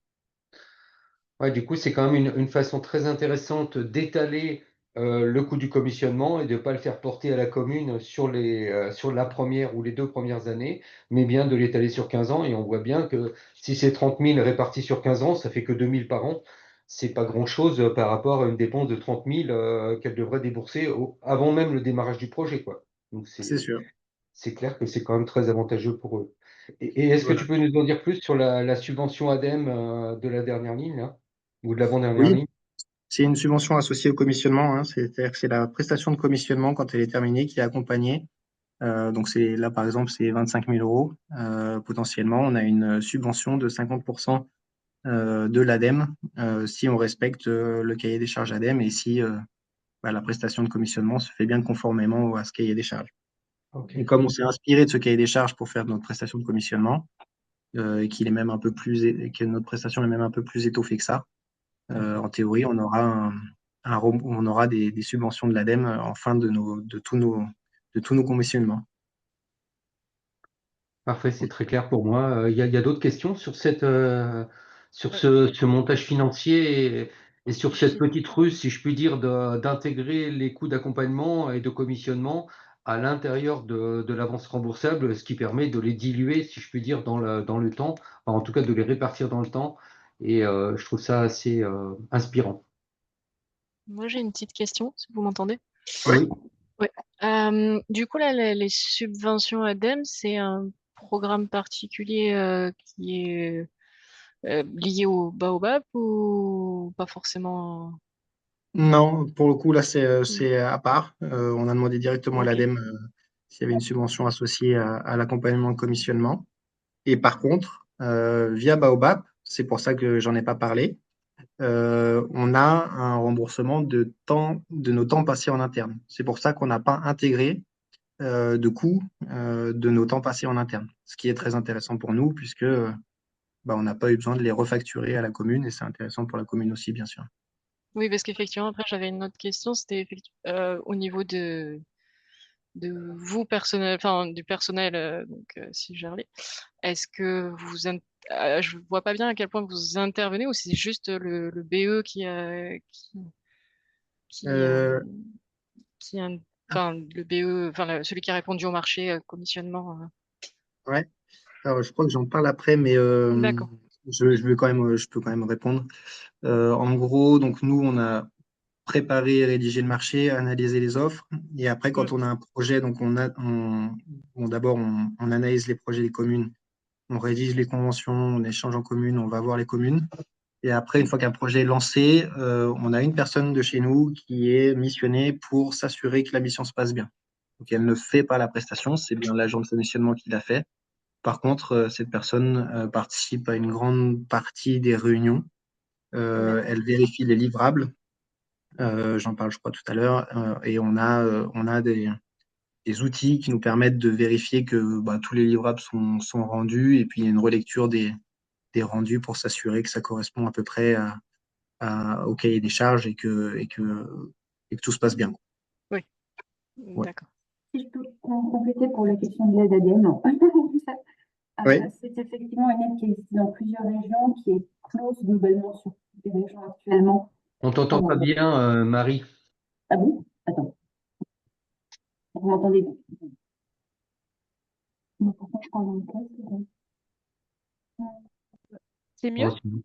Ouais, du coup, c'est quand même une façon très intéressante d'étaler le coût du commissionnement et de ne pas le faire porter à la commune sur la première ou les 2 premières années, mais bien de l'étaler sur 15 ans. Et on voit bien que si c'est 30 000 répartis sur 15 ans, ça fait que 2 000 par an. C'est pas grand-chose par rapport à une dépense de 30 000 qu'elle devrait débourser avant même le démarrage du projet, quoi. Donc, C'est sûr. c'est clair que c'est quand même très avantageux pour eux. Et est-ce que Voilà. tu peux nous en dire plus sur la subvention ADEME de la dernière ligne, là, ou de l'avant-dernière Oui, ligne? c'est une subvention associée au commissionnement, hein. C'est-à-dire que c'est la prestation de commissionnement quand elle est terminée qui est accompagnée. Donc c'est là, par exemple, c'est 25 000 euros. Potentiellement, on a une subvention de 50% de l'ADEME si on respecte le cahier des charges ADEME et si la prestation de commissionnement se fait bien conformément à ce cahier des charges. Ok. Et comme on s'est inspiré de ce cahier des charges pour faire notre prestation de commissionnement, et qu'il est même un peu plus, et que notre prestation est même un peu plus étoffée que ça, en théorie, on aura on aura des subventions de l'ADEME en fin de tous nos commissionnements. Parfait, c'est très clair pour moi. Il y a d'autres questions sur sur ce montage financier et sur cette petite ruse, si je puis dire, d'intégrer les coûts d'accompagnement et de commissionnement à l'intérieur de l'avance remboursable, ce qui permet de les diluer, si je puis dire, dans le temps, enfin, en tout cas de les répartir dans le temps. Et je trouve ça assez inspirant. Moi, j'ai une petite question, si vous m'entendez. Oui. Ouais. Du coup, là, les subventions ADEME, c'est un programme particulier qui est lié au Baobab ou pas forcément? Non, pour le coup, là, c'est à part. On a demandé directement à Ok. l'ADEME s'il y avait une subvention associée à l'accompagnement de commissionnement. Et par contre, via Baobab, c'est pour ça que j'en ai pas parlé, on a un remboursement de nos temps passés en interne. C'est pour ça qu'on n'a pas intégré de coûts de nos temps passés en interne, ce qui est très intéressant pour nous puisque on n'a pas eu besoin de les refacturer à la commune et c'est intéressant pour la commune aussi, bien sûr. Oui, parce qu'effectivement, après, j'avais une autre question, c'était au niveau de vous personnel, enfin du personnel, donc si Gerlé, est-ce que je vois pas bien à quel point vous intervenez ou c'est juste le BE qui, Euh, qui enfin le BE, enfin celui qui a répondu au marché commissionnement. ouais. Alors, je crois que j'en parle après, mais D'accord. je peux quand même répondre. En gros, donc nous, on a préparé et rédigé le marché, analysé les offres, et après, Mm. quand on a un projet, donc bon, d'abord, on analyse les projets des communes, on rédige les conventions, on échange en commune, on va voir les communes. Et après, une fois qu'un projet est lancé, on a une personne de chez nous qui est missionnée pour s'assurer que la mission se passe bien. Donc, elle ne fait pas la prestation, c'est bien l'agent de commissionnement qui l'a fait. Par contre, cette personne participe à une grande partie des réunions. D'accord. Elle vérifie les livrables. J'en parle, je crois, tout à l'heure. Et on a des outils qui nous permettent de vérifier que tous les livrables sont rendus. Et puis, il y a une relecture des rendus pour s'assurer que ça correspond à peu près au cahier des charges et que tout se passe bien. Oui, Ouais. d'accord. Si je peux compléter pour la question de l'aide ADEME, Oui. c'est effectivement une aide qui existe dans plusieurs régions, qui est close globalement sur toutes les régions actuellement. On t'entend pas bien, Marie. Ah bon? Attends. Vous m'entendez bien? Mais pourquoi je parle dans le casque? C'est Oh, mieux? c'est mieux.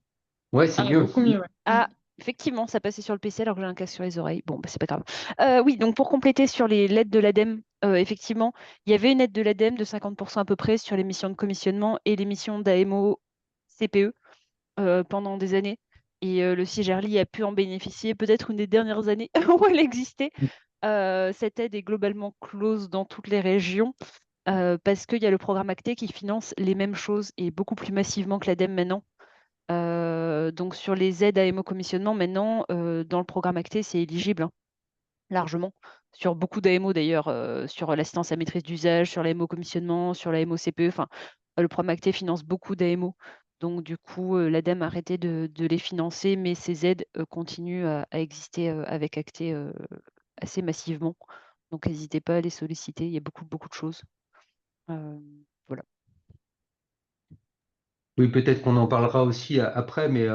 Ouais, c'est Ah, mieux. beaucoup mieux, ouais. Ah, effectivement, ça passait sur le PC alors que j'ai un casque sur les oreilles. Bon, bah, c'est pas grave. Oui, donc pour compléter sur l'aide de l'ADEME, effectivement, il y avait une aide de l'ADEME de 50% à peu près sur les missions de commissionnement et les missions d'AMO CPE pendant des années. Et le CIGERLI a pu en bénéficier peut-être une des dernières années où elle existait. Cette aide est globalement close dans toutes les régions parce qu'il y a le programme Acté qui finance les mêmes choses et beaucoup plus massivement que l'ADEME maintenant. Donc sur les aides à émo-commissionnement, maintenant, dans le programme Acté, c'est éligible, hein, largement. Sur beaucoup d'AMO d'ailleurs, sur l'assistance à maîtrise d'usage, sur l'AMO-commissionnement, sur la MOCPE, enfin, le programme Acté finance beaucoup d'AMO. Donc du coup, l'ADEME a arrêté de les financer, mais ces aides continuent à exister avec Acté assez massivement. Donc n'hésitez pas à les solliciter, il y a beaucoup, beaucoup de choses. Voilà. Oui, peut-être qu'on en parlera aussi après, mais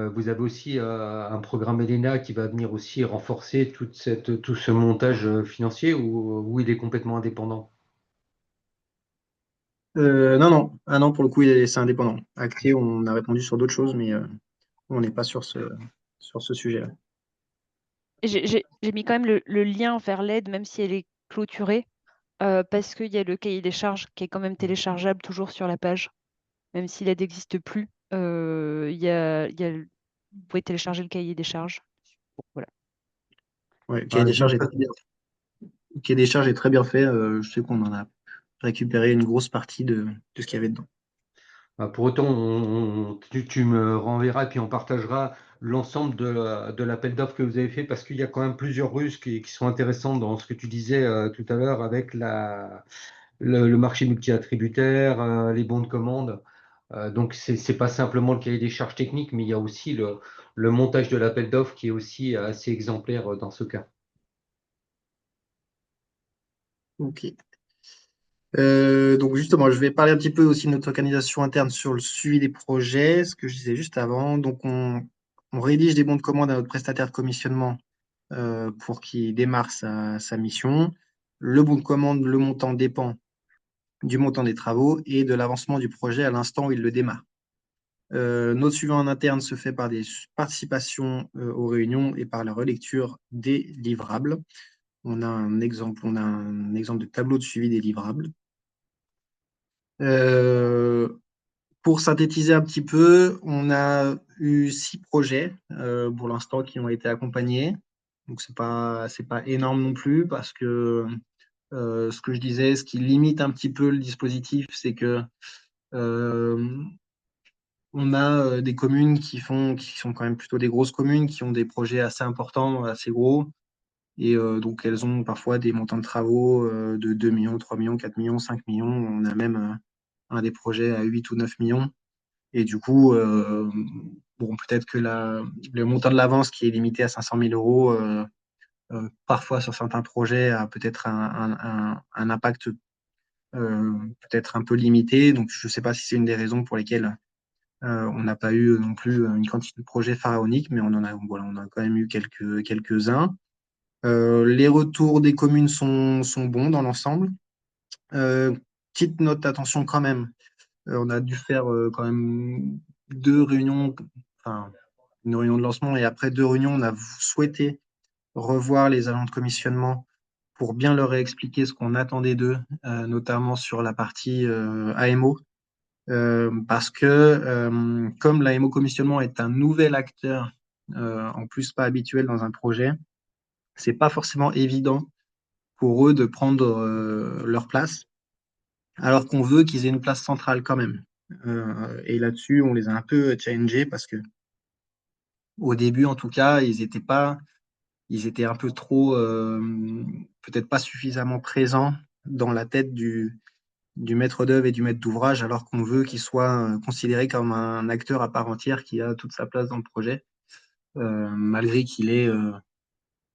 vous avez aussi un programme ELENA qui va venir aussi renforcer tout ce montage financier où il est complètement indépendant. Non, non. Ah non, pour le coup, c'est indépendant. Acté, on a répondu sur d'autres choses, mais on n'est pas sur ce sujet-là. J'ai mis quand même le lien vers l'aide, même si elle est clôturée, parce qu'il y a le cahier des charges qui est quand même téléchargeable toujours sur la page, même si l'aide n'existe plus. Vous pouvez télécharger le cahier des charges. Bon, voilà. Ouais, le cahier des charges est très bien. Le cahier des charges est très bien fait. Je sais qu'on en a récupéré une grosse partie de ce qu'il y avait dedans. Pour autant, tu me renverras et puis on partagera l'ensemble de l'appel d'offres que vous avez fait parce qu'il y a quand même plusieurs ruses qui sont intéressantes dans ce que tu disais tout à l'heure avec le marché multi-attributaire, les bons de commande. Donc, c'est pas simplement le cahier des charges techniques, mais il y a aussi le montage de l'appel d'offres qui est aussi assez exemplaire dans ce cas. Ok. Donc justement, je vais parler un petit peu aussi de notre organisation interne sur le suivi des projets, ce que je disais juste avant. Donc on rédige des bons de commande à notre prestataire de commissionnement pour qu'il démarre sa mission. Le bon de commande, le montant dépend du montant des travaux et de l'avancement du projet à l'instant où il le démarre. Notre suivi en interne se fait par des participations aux réunions et par la relecture des livrables. On a un exemple de tableau de suivi des livrables. Pour synthétiser un petit peu, on a eu 6 projets pour l'instant qui ont été accompagnés. Donc, c'est pas énorme non plus parce que ce que je disais, ce qui limite un petit peu le dispositif, c'est que on a des communes qui sont quand même plutôt des grosses communes, qui ont des projets assez importants, assez gros. Et donc, elles ont parfois des montants de travaux de 2 millions, 3 millions, 4 millions, 5 millions. On a même un des projets à 8 ou 9 millions. Et du coup, bon, peut-être que le montant de l'avance qui est limité à 500 000 euros, parfois sur certains projets, a peut-être un impact peut-être un peu limité. Donc, je ne sais pas si c'est une des raisons pour lesquelles on n'a pas eu non plus une quantité de projets pharaoniques, mais voilà, on a quand même eu quelques-uns. Les retours des communes sont bons dans l'ensemble. Petite note d'attention quand même. On a dû faire quand même 2 réunions, enfin, une réunion de lancement et après 2 réunions, on a souhaité revoir les agents de commissionnement pour bien leur réexpliquer ce qu'on attendait d'eux, notamment sur la partie AMO. Parce que comme l'AMO commissionnement est un nouvel acteur, en plus pas habituel dans un projet, c'est pas forcément évident pour eux de prendre leur place, alors qu'on veut qu'ils aient une place centrale quand même. Et là-dessus, on les a un peu challengés parce que au début, en tout cas, ils étaient un peu trop, peut-être pas suffisamment présents dans la tête du maître d'œuvre et du maître d'ouvrage, alors qu'on veut qu'il soit considéré comme un acteur à part entière qui a toute sa place dans le projet, malgré qu'il ait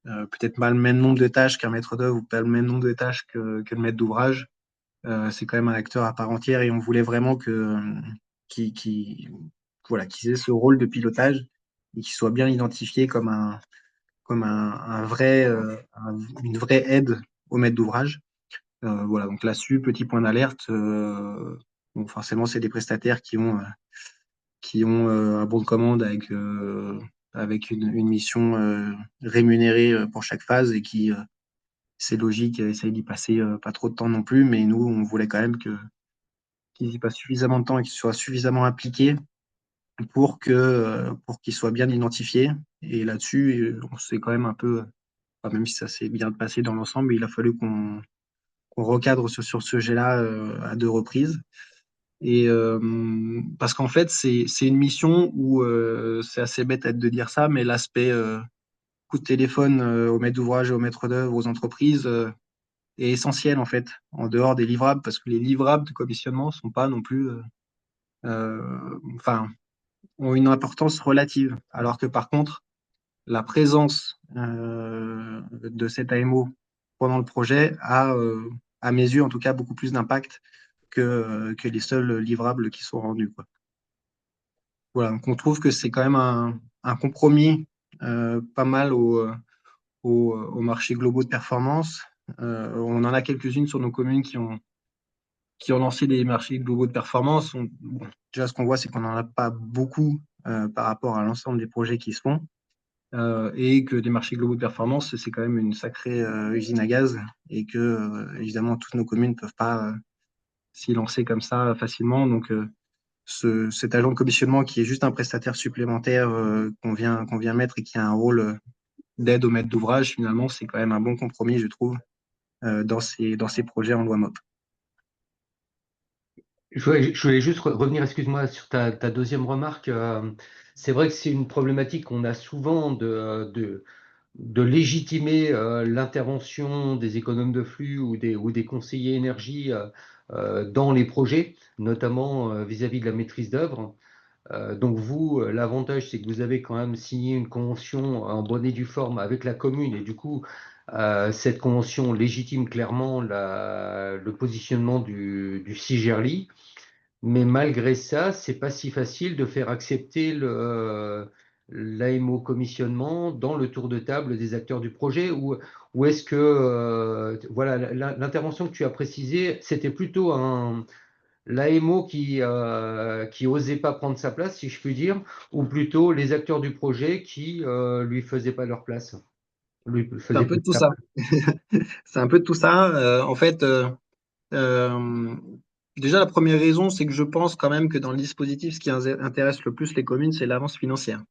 peut-être pas le même nombre de tâches qu'un maître d'œuvre ou pas le même nombre de tâches que le maître d'ouvrage. C'est quand même un acteur à part entière et on voulait vraiment voilà, qu'ils aient ce rôle de pilotage et qu'il soit bien identifié comme une vraie aide au maître d'ouvrage. Voilà, donc là-dessus, petit point d'alerte. Bon, forcément, c'est des prestataires qui ont un bon de commande avec une mission rémunérée pour chaque phase et qui, c'est logique, essayent d'y passer pas trop de temps non plus, mais nous, on voulait quand même qu'ils y passent suffisamment de temps et qu'ils soient suffisamment impliqués pour qu'ils soient bien identifiés. Et là-dessus, on s'est quand même un peu, enfin, même si ça s'est bien passé dans l'ensemble, il a fallu qu'on recadre sur ce sujet-là à 2 reprises. Et parce qu'en fait, c'est une mission où c'est assez bête de dire ça, mais l'aspect coup de téléphone aux maîtres d'ouvrage et aux maîtres d'œuvre, aux entreprises, est essentiel en fait, en dehors des livrables, parce que les livrables de commissionnement sont pas non plus, enfin, ont une importance relative. Alors que par contre, la présence de cet AMO pendant le projet a, à mes yeux en tout cas, beaucoup plus d'impact que les seuls livrables qui sont rendus, quoi. Voilà, donc on trouve que c'est quand même un compromis pas mal aux marchés globaux de performance. On en a quelques-unes sur nos communes qui ont lancé des marchés globaux de performance. Bon, déjà, ce qu'on voit, c'est qu'on n'en a pas beaucoup par rapport à l'ensemble des projets qui se font. Et que des marchés globaux de performance, c'est quand même une sacrée usine à gaz et que, évidemment, toutes nos communes ne peuvent pas s'y lancer comme ça facilement. Donc, cet agent de commissionnement qui est juste un prestataire supplémentaire qu'on vient mettre et qui a un rôle d'aide au maître d'ouvrage, finalement, c'est quand même un bon compromis, je trouve, dans ces projets en loi MOP. Je voulais juste revenir, excuse-moi, sur ta deuxième remarque. C'est vrai que c'est une problématique qu'on a souvent de légitimer l'intervention des économes de flux ou des conseillers énergie dans les projets, notamment vis-à-vis de la maîtrise d'œuvre. Donc vous, l'avantage, c'est que vous avez quand même signé une convention en bonne et due forme avec la commune, et du coup, cette convention légitime clairement le positionnement du CIGERLI. Mais malgré ça, c'est pas si facile de faire accepter l'AMO commissionnement dans le tour de table des acteurs du projet, ou est-ce que voilà, l'intervention que tu as précisée, c'était plutôt l'AMO qui osait pas prendre sa place, si je puis dire, ou plutôt les acteurs du projet qui lui faisaient pas leur place, lui C'est un faisaient peu pas de tout sa ça. place. C'est un peu de tout ça. En fait, euh, déjà, la première raison, c'est que je pense quand même que dans le dispositif, ce qui intéresse le plus les communes, c'est l'avance financière.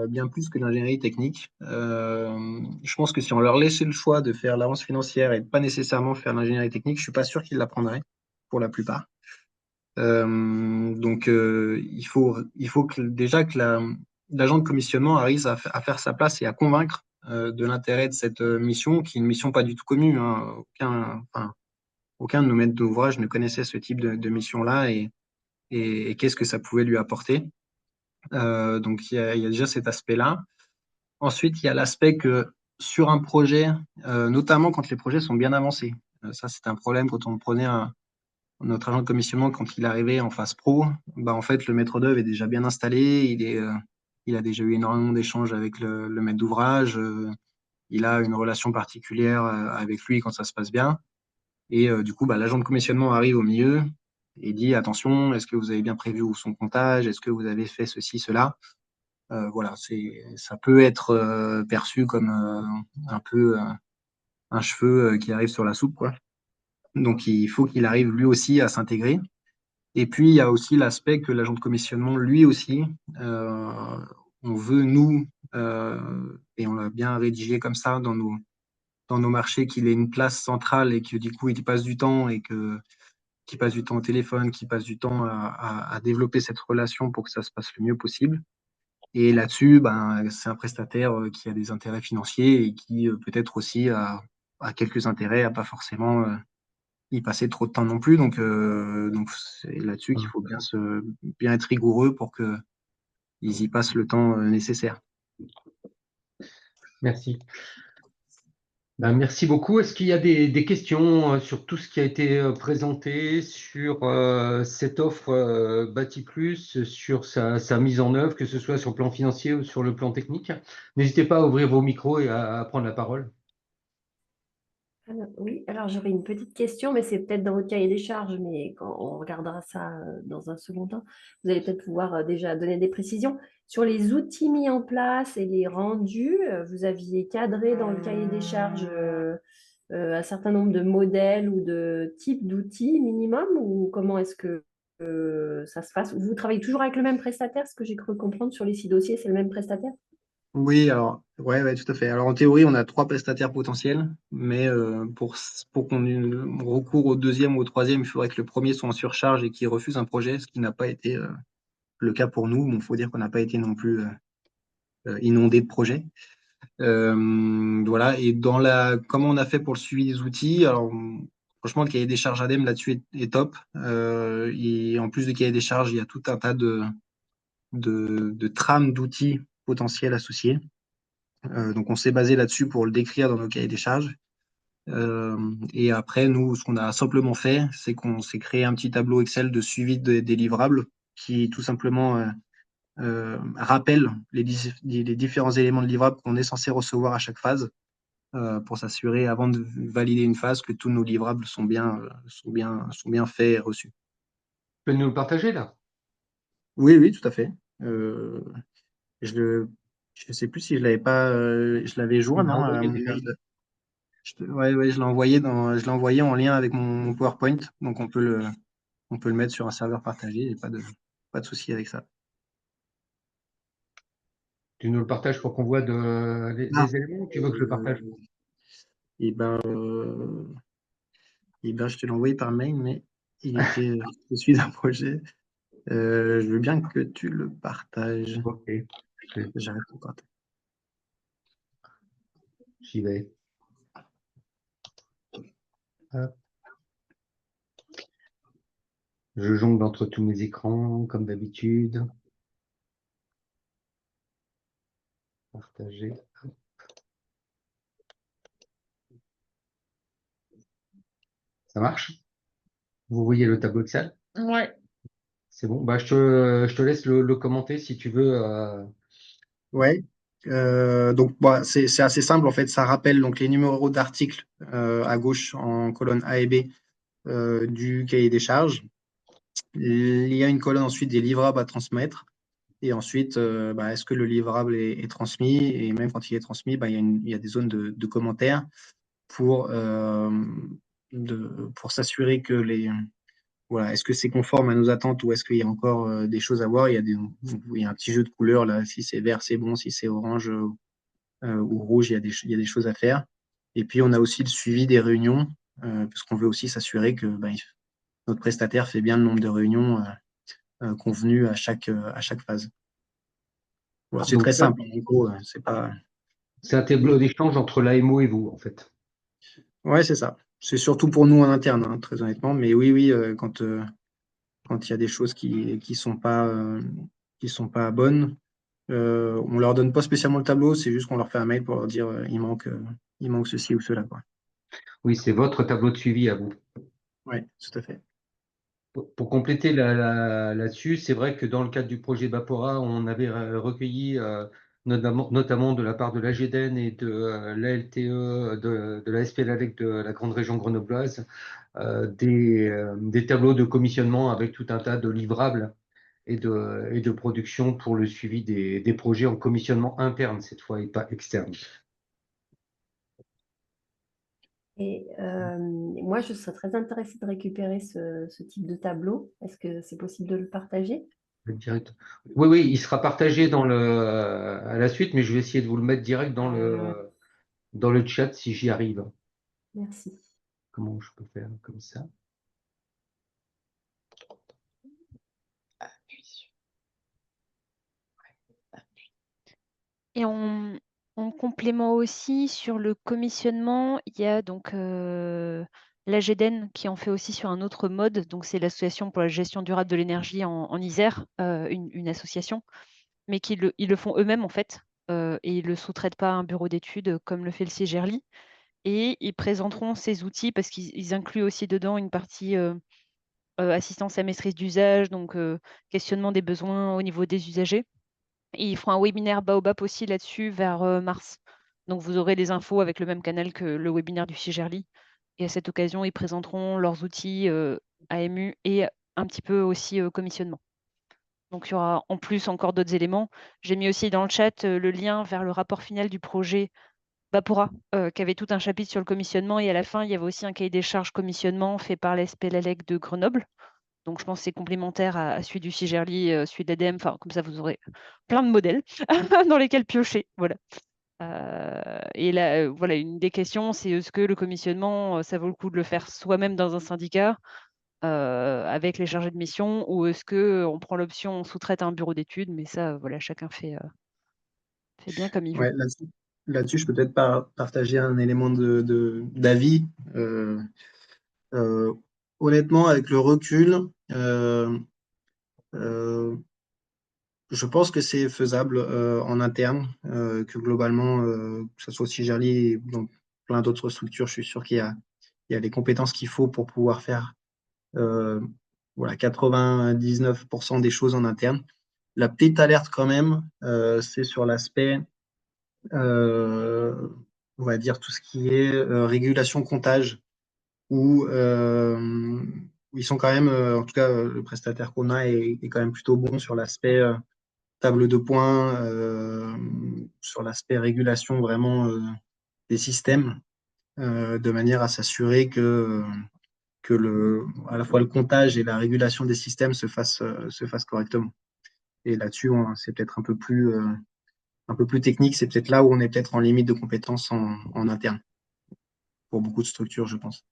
Bien plus que l'ingénierie technique. Je pense que si on leur laissait le choix de faire l'avance financière et de pas nécessairement faire l'ingénierie technique, je suis pas sûr qu'ils la prendraient pour la plupart. Il faut déjà que l'agent de commissionnement arrive à faire sa place et à convaincre de l'intérêt de cette mission, qui est une mission pas du tout connue, hein. Aucun de nos maîtres d'ouvrage ne connaissait ce type de mission-là et qu'est-ce que ça pouvait lui apporter. Donc il y a déjà cet aspect-là. Ensuite, il y a l'aspect que sur un projet, notamment quand les projets sont bien avancés, ça c'est un problème quand on prenait notre agent de commissionnement, quand il arrivait en phase pro, bah, en fait, le maître d'œuvre est déjà bien installé, il a déjà eu énormément d'échanges avec le maître d'ouvrage, il a une relation particulière avec lui quand ça se passe bien. Et du coup, bah, l'agent de commissionnement arrive au milieu et dit, attention, est-ce que vous avez bien prévu son comptage? Est-ce que vous avez fait ceci, cela? Voilà, ça peut être perçu comme un peu un cheveu qui arrive sur la soupe, quoi. Donc, il faut qu'il arrive lui aussi à s'intégrer. Et puis, il y a aussi l'aspect que l'agent de commissionnement, lui aussi, euh, on veut, nous, et on l'a bien rédigé comme ça dans nos marchés, qu'il ait une place centrale et que du coup, il passe du temps qu'il passe du temps au téléphone, qu'il passe du temps à développer cette relation pour que ça se passe le mieux possible. Et là-dessus, ben, c'est un prestataire qui a des intérêts financiers et qui peut-être aussi a quelques intérêts à pas forcément y passer trop de temps non plus. Donc c'est là-dessus qu'il faut bien être rigoureux pour qu'ils y passent le temps nécessaire. Merci. Ben, merci beaucoup. Est-ce qu'il y a des questions sur tout ce qui a été présenté, sur cette offre Bâti Plus, sur sa mise en œuvre, que ce soit sur le plan financier ou sur le plan technique? N'hésitez pas à ouvrir vos micros et à prendre la parole. Oui, alors j'aurais une petite question, mais c'est peut-être dans votre cahier des charges, mais quand on regardera ça dans un second temps, vous allez peut-être pouvoir déjà donner des précisions. Sur les outils mis en place et les rendus, vous aviez cadré dans le cahier des charges un certain nombre de modèles ou de types d'outils minimum, ou comment est-ce que ça se passe? Vous travaillez toujours avec le même prestataire? Ce que j'ai cru comprendre sur les 6 dossiers, c'est le même prestataire? Oui, alors, ouais, tout à fait. Alors, en théorie, on a 3 prestataires potentiels, mais pour qu'on ait recours au deuxième ou au troisième, il faudrait que le premier soit en surcharge et qu'il refuse un projet, ce qui n'a pas été le cas pour nous. Bon, il faut dire qu'on n'a pas été non plus inondé de projets. Voilà. Et comment on a fait pour le suivi des outils, alors, franchement, le cahier des charges ADEME là-dessus est top. Et en plus du cahier des charges, il y a tout un tas de trames d'outils potentiels associés. Donc, on s'est basé là-dessus pour le décrire dans nos cahiers des charges. Et après, nous, ce qu'on a simplement fait, c'est qu'on s'est créé un petit tableau Excel de suivi des livrables qui tout simplement rappelle les différents éléments de livrable qu'on est censé recevoir à chaque phase pour s'assurer, avant de valider une phase, que tous nos livrables sont bien faits et reçus. Tu peux nous le partager là? Oui, oui, tout à fait. Je ne sais plus si je l'avais pas, je l'avais Tu joint, l'as non, à envoyé mon déjà. mail. Ouais, ouais, je l'ai envoyé en lien avec mon PowerPoint, donc on peut le mettre sur un serveur partagé, et pas de souci avec ça. Tu nous le partages pour qu'on voit Ah, les éléments, ou tu veux que je le partage? et ben, je te l'ai envoyé par mail, mais je suis un projet. Je veux bien que tu le partages. Ok, J'arrête de partager. j'y vais. Hop. Je jongle entre tous mes écrans, comme d'habitude. Partager. Ça marche? Vous voyez le tableau Excel? Ouais. C'est bon. Bah, je te laisse le commenter si tu veux Ouais. Donc bah, c'est assez simple en fait. Ça rappelle donc les numéros d'articles à gauche en colonne A et B du cahier des charges. Il y a une colonne ensuite des livrables à transmettre. Et ensuite, bah, est-ce que le livrable est transmis? Et même quand il est transmis, bah, il y a des zones de commentaires pour, pour s'assurer que voilà, est-ce que c'est conforme à nos attentes ou est-ce qu'il y a encore des choses à voir? Il y a un petit jeu de couleurs là. Si c'est vert, c'est bon. Si c'est orange ou rouge, il y a des choses à faire. Et puis, on a aussi le suivi des réunions, parce qu'on veut aussi s'assurer que bah, notre prestataire fait bien le nombre de réunions convenues à chaque phase. Voilà, c'est Donc très ça, simple. En gros, c'est pas. c'est un tableau d'échange entre l'AMO et vous, en fait. Ouais, c'est ça. C'est surtout pour nous en interne, hein, très honnêtement. Mais oui, oui, quand il y a des choses qui sont pas bonnes, on leur donne pas spécialement le tableau, c'est juste qu'on leur fait un mail pour leur dire il manque ceci ou cela, quoi. Oui, c'est votre tableau de suivi à vous. Ouais, tout à fait. Pour compléter là-dessus, c'est vrai que dans le cadre du projet Bapora, on avait recueilli, notamment de la part de l'AGDN et de l'ALTE, de la SPLALEC de la grande région grenobloise, des tableaux de commissionnement avec tout un tas de livrables et de production pour le suivi des projets en commissionnement interne cette fois et pas externe. Et moi, je serais très intéressée de récupérer ce type de tableau. Est-ce que c'est possible de le partager? Direct. Oui, oui, il sera partagé à la suite, mais je vais essayer de vous le mettre direct dans le chat si j'y arrive. Merci. Comment je peux faire comme ça? Et en complément aussi sur le commissionnement, il y a donc l'AGDN qui en fait aussi sur un autre mode. Donc c'est l'Association pour la gestion durable de l'énergie en Isère, une association, mais ils le font eux-mêmes en fait, et ils ne le sous-traitent pas à un bureau d'études comme le fait le CIGERLI. Et ils présenteront ces outils parce qu'ils incluent aussi dedans une partie assistance à maîtrise d'usage, donc questionnement des besoins au niveau des usagers. Et ils feront un webinaire Baobab aussi là-dessus vers mars. Donc vous aurez les infos avec le même canal que le webinaire du CIGERLI. Et à cette occasion, ils présenteront leurs outils AMU et un petit peu aussi commissionnement. Donc il y aura en plus encore d'autres éléments. J'ai mis aussi dans le chat le lien vers le rapport final du projet Bapora, qui avait tout un chapitre sur le commissionnement. Et à la fin, il y avait aussi un cahier des charges commissionnement fait par la SPLALEC de Grenoble. Donc je pense que c'est complémentaire à celui du CIGERLI, celui de l'ADEME. Enfin, comme ça, vous aurez plein de modèles dans lesquels piocher. Voilà. Et là, voilà, une des questions, c'est est-ce que le commissionnement, ça vaut le coup de le faire soi-même dans un syndicat avec les chargés de mission, ou est-ce qu'on prend l'option, on sous-traite à un bureau d'études, mais ça, voilà, chacun fait bien comme il veut. Ouais, là-dessus, je peux peut-être partager un élément d'avis. Euh, Honnêtement, avec le recul, euh, je pense que c'est faisable en interne, que globalement, que ce soit aussi Gerly et dans plein d'autres structures, je suis sûr il y a les compétences qu'il faut pour pouvoir faire voilà, 99% des choses en interne. La petite alerte quand même, c'est sur l'aspect, euh, on va dire, tout ce qui est régulation comptage, où ils sont quand même, en tout cas, le prestataire qu'on a est quand même plutôt bon sur l'aspect table de points, sur l'aspect régulation vraiment des systèmes, de manière à s'assurer que à la fois le comptage et la régulation des systèmes se fassent correctement. Et là-dessus, c'est peut-être un peu plus technique, c'est peut-être là où on est peut-être en limite de compétences en interne, pour beaucoup de structures, je pense.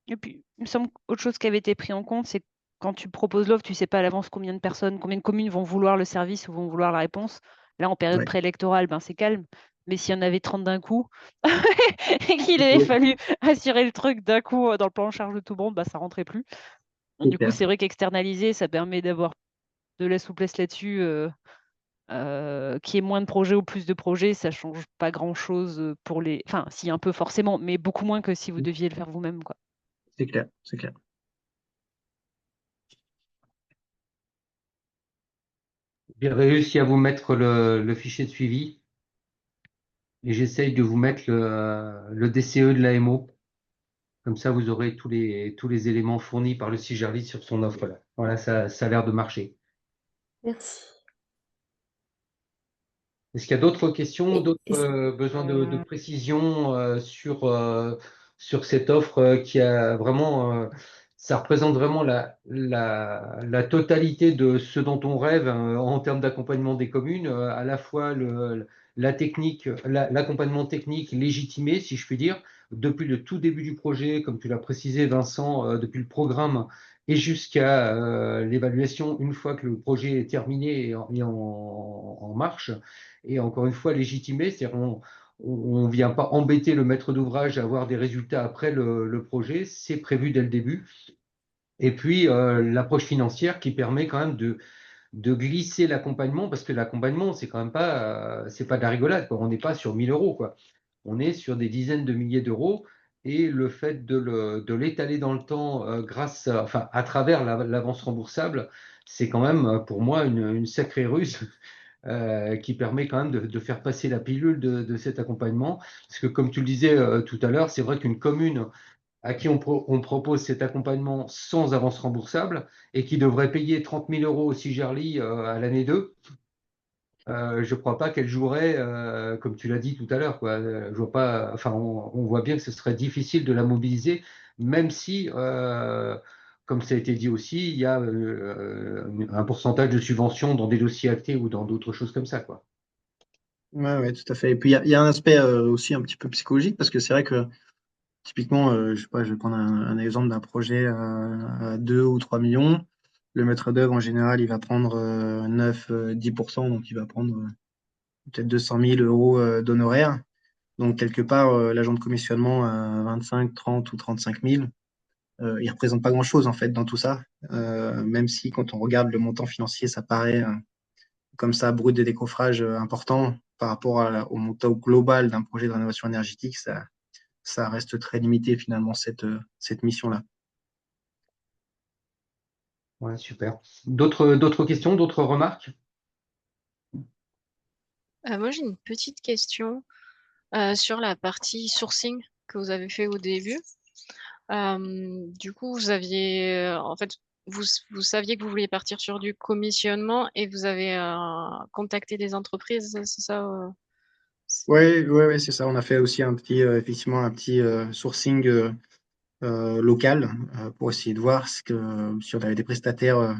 Et puis, il me semble qu'autre chose qui avait été pris en compte, c'est que quand tu proposes l'offre, tu ne sais pas à l'avance combien de personnes, combien de communes vont vouloir le service ou vont vouloir la réponse. Là, en période Ouais. préélectorale, ben, c'est calme. Mais s'il y en avait 30 d'un coup et qu'il avait fallu assurer le truc d'un coup dans le plan en charge de tout le monde, bah, ça rentrait plus. C'est Du coup, clair. c'est vrai qu'externaliser, ça permet d'avoir de la souplesse là-dessus. Qu'il y ait moins de projets ou plus de projets, ça change pas grand-chose pour les. Enfin, si, un peu forcément, mais beaucoup moins que si vous deviez le faire vous-même, quoi. C'est clair, c'est clair. J'ai réussi à vous mettre le fichier de suivi et j'essaye de vous mettre le DCE de l'AMO. Comme ça, vous aurez tous les éléments fournis par le CIGERLI sur son offre là. Voilà, ça a l'air de marcher. Merci. Est-ce qu'il y a d'autres questions, d'autres Et besoins de précision sur cette offre qui a vraiment, ça représente vraiment la totalité de ce dont on rêve en termes d'accompagnement des communes, à la fois la technique, l'accompagnement technique légitimé, si je puis dire, depuis le tout début du projet, comme tu l'as précisé, Vincent, depuis le programme et jusqu'à l'évaluation une fois que le projet est terminé et en marche. Et encore une fois, légitimé, c'est-à-dire on ne vient pas embêter le maître d'ouvrage à avoir des résultats après le projet, c'est prévu dès le début. Et puis l'approche financière qui permet quand même de glisser l'accompagnement, parce que l'accompagnement, c'est pas de la rigolade, quoi. On n'est pas sur 1000 euros, quoi. On est sur des dizaines de milliers d'euros. Et le fait de l'étaler dans le temps enfin, à travers l'avance remboursable, c'est quand même pour moi une sacrée ruse qui permet quand même de faire passer la pilule de cet accompagnement. Parce que comme tu le disais tout à l'heure, c'est vrai qu'une commune à qui on propose cet accompagnement sans avance remboursable et qui devrait payer 30 000 euros au CIGERLI à l'année 2, je ne crois pas qu'elle jouerait, comme tu l'as dit tout à l'heure, quoi. Je vois pas, enfin, on voit bien que ce serait difficile de la mobiliser, même si, comme ça a été dit aussi, il y a un pourcentage de subvention dans des dossiers actés ou dans d'autres choses comme ça, quoi. Ouais, ouais, tout à fait. Et puis, il y a un aspect aussi un petit peu psychologique, parce que c'est vrai que typiquement, je sais pas, je vais prendre un exemple d'un projet à 2 ou 3 millions. Le maître d'œuvre, en général, il va prendre 9, 10%, donc il va prendre peut-être 200 000 euros d'honoraires. Donc, quelque part, l'agent de commissionnement à 25, 30 ou 35 000, il représente pas grand-chose, en fait, dans tout ça. Même si, quand on regarde le montant financier, ça paraît comme ça, brut de décoffrage important par rapport au montant global d'un projet de rénovation énergétique, ça reste très limité, finalement, cette mission-là. Ouais, super. D'autres questions, d'autres remarques? Moi, j'ai une petite question sur la partie sourcing que vous avez fait au début. Du coup, vous aviez, en fait, vous saviez que vous vouliez partir sur du commissionnement et vous avez contacté des entreprises, c'est ça? Oui, ouais, ouais, c'est ça. On a fait aussi effectivement, un petit sourcing local pour essayer de voir si on avait des prestataires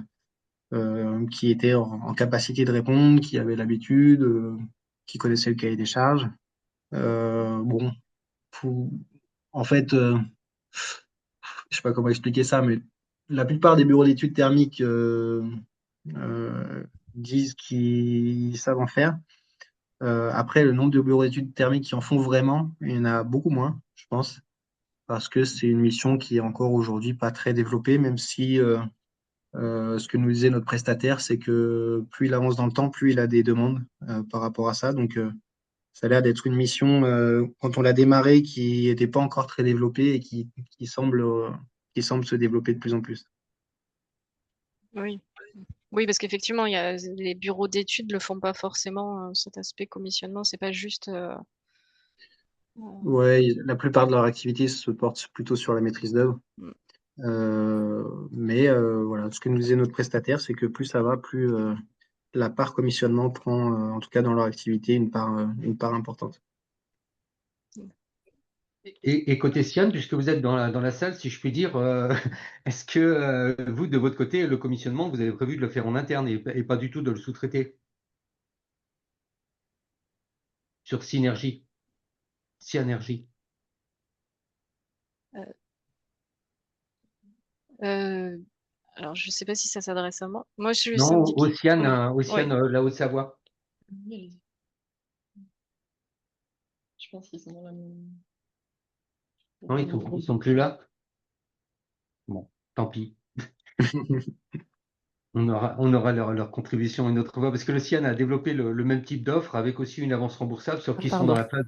qui étaient en capacité de répondre, qui avaient l'habitude, qui connaissaient le cahier des charges. Bon, faut- en fait, je sais pas comment expliquer ça, mais la plupart des bureaux d'études thermiques euh, disent qu'ils savent en faire. Après, le nombre de bureaux d'études thermiques qui en font vraiment, il y en a beaucoup moins, je pense, parce que c'est une mission qui est encore aujourd'hui pas très développée, même si ce que nous disait notre prestataire, c'est que plus il avance dans le temps, plus il a des demandes par rapport à ça. Donc, ça a l'air d'être une mission, quand on l'a démarré, qui n'était pas encore très développée et qui semble se développer de plus en plus. Oui. Oui, parce qu'effectivement, les bureaux d'études le font pas forcément, cet aspect commissionnement, c'est pas juste. Ouais, la plupart de leur activité se porte plutôt sur la maîtrise d'œuvre. Mm. Mais voilà, ce que nous disait notre prestataire, c'est que plus ça va, plus la part commissionnement prend, en tout cas dans leur activité, une part importante. Et côté Sian, puisque vous êtes dans la salle, si je puis dire, est-ce que vous, de votre côté, le commissionnement, vous avez prévu de le faire en interne et pas du tout de le sous-traiter sur Synergie, Synergie? Euh, alors, je sais pas si ça s'adresse à moi. Moi, je suis Non, syndic. Océane, Oui. la Haute-Savoie. Oui, allez-y. Je pense qu'ils sont dans la même. Non, ils sont plus là. Bon, tant pis. On aura leur contribution une autre fois, parce que le CIAN a développé le même type d'offre avec aussi une avance remboursable, sauf qu'ils sont dans Pardon. la phase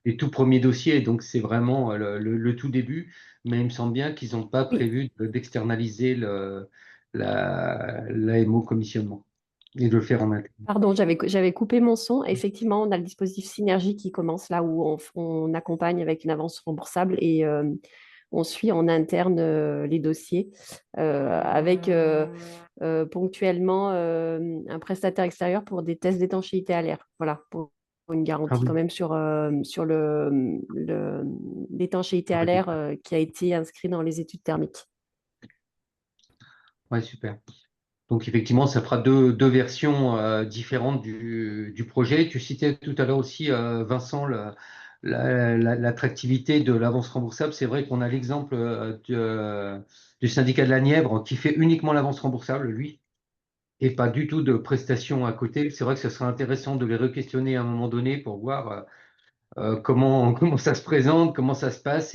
des tout premiers dossiers, donc c'est vraiment le tout début, mais il me semble bien qu'ils n'ont pas Oui. prévu d'externaliser l'AMO commissionnement. et de le faire en interne. Pardon, j'avais coupé mon son. Effectivement, on a le dispositif Synergie qui commence là où on accompagne avec une avance remboursable et on suit en interne les dossiers avec ponctuellement un prestataire extérieur pour des tests d'étanchéité à l'air. Voilà, pour une Ah garantie oui, quand même sur l'étanchéité à l'air qui a été inscrit dans les études thermiques. ouais, super. Donc effectivement, ça fera deux versions différentes du projet. Tu citais tout à l'heure aussi, Vincent, l'attractivité de l'avance remboursable. C'est vrai qu'on a l'exemple du syndicat de la Nièvre qui fait uniquement l'avance remboursable, lui, et pas du tout de prestations à côté. C'est vrai que ce serait intéressant de les re-questionner à un moment donné pour voir comment ça se présente, comment ça se passe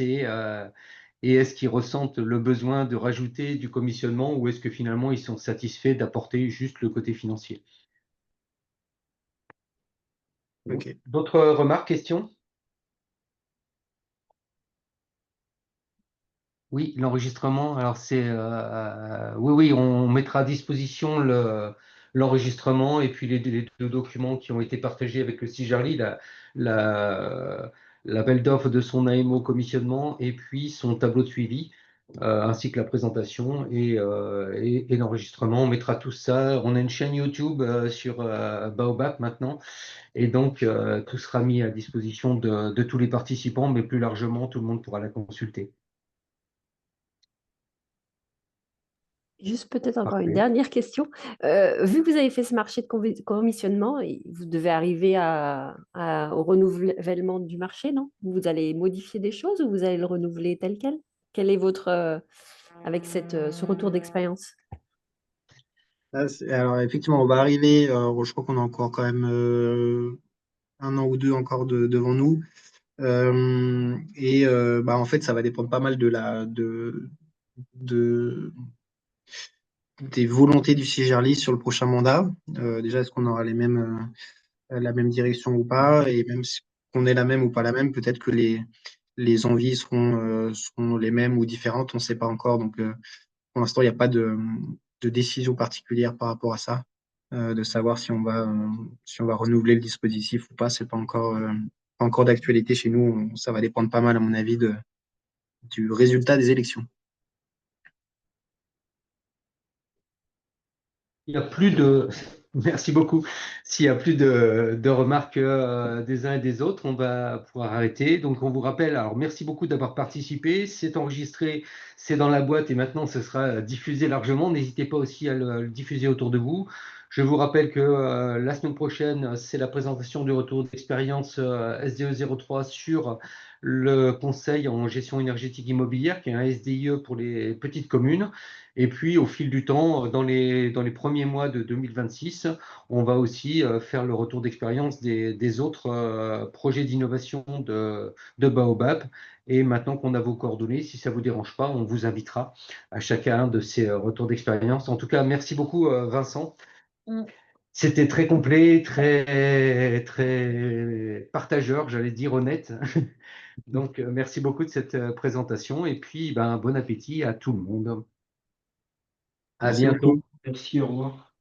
et est-ce qu'ils ressentent le besoin de rajouter du commissionnement ou est-ce que finalement ils sont satisfaits d'apporter juste le côté financier? Ok. D'autres remarques, questions? Oui, l'enregistrement. Alors oui, on mettra à disposition l'enregistrement et puis les deux documents qui ont été partagés avec le CIJARLI, l'appel d'offres de son AMO commissionnement et puis son tableau de suivi, ainsi que la présentation et l'enregistrement. On mettra tout ça. On a une chaîne YouTube sur Baobab maintenant et donc tout sera mis à disposition de tous les participants, mais plus largement, tout le monde pourra la consulter. Juste peut-être encore une Parfait. dernière question. Vu que vous avez fait ce marché de commissionnement, vous devez arriver au renouvellement du marché, non? Vous allez modifier des choses ou vous allez le renouveler tel quel? Quel est votre, avec ce retour d'expérience? Alors effectivement, on va arriver, je crois qu'on a encore quand même 1 an ou 2 encore devant nous. Bah, en fait, ça va dépendre pas mal de, des volontés du CIJARLI sur le prochain mandat. Déjà, est-ce qu'on aura la même direction ou pas? Et même si on est la même ou pas la même, peut-être que les envies seront les mêmes ou différentes, on ne sait pas encore. Donc, pour l'instant, il n'y a pas de décision particulière par rapport à ça, de savoir si on va renouveler le dispositif ou pas. C'est pas encore d'actualité chez nous. Ça va dépendre pas mal, à mon avis, du résultat des élections. Il n'y a plus de. Merci beaucoup. S'il n'y a plus de remarques des uns et des autres, on va pouvoir arrêter. Donc, on vous rappelle, alors merci beaucoup d'avoir participé. C'est enregistré, c'est dans la boîte et maintenant ce sera diffusé largement. N'hésitez pas aussi à le diffuser autour de vous. Je vous rappelle que la semaine prochaine, c'est la présentation du retour d'expérience SDE 03 sur le conseil en gestion énergétique immobilière, qui est un SDIE pour les petites communes. Et puis, au fil du temps, dans les premiers mois de 2026, on va aussi faire le retour d'expérience des autres projets d'innovation de Baobab. Et maintenant qu'on a vos coordonnées, si ça ne vous dérange pas, on vous invitera à chacun de ces retours d'expérience. En tout cas, merci beaucoup, Vincent. C'était très complet, très partageur, j'allais dire honnête. Donc, merci beaucoup de cette présentation. Et puis, ben, bon appétit à tout le monde. À Merci bientôt. beaucoup. Merci, au revoir.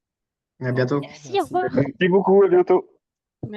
À bientôt. Merci, au revoir. Merci beaucoup, à bientôt.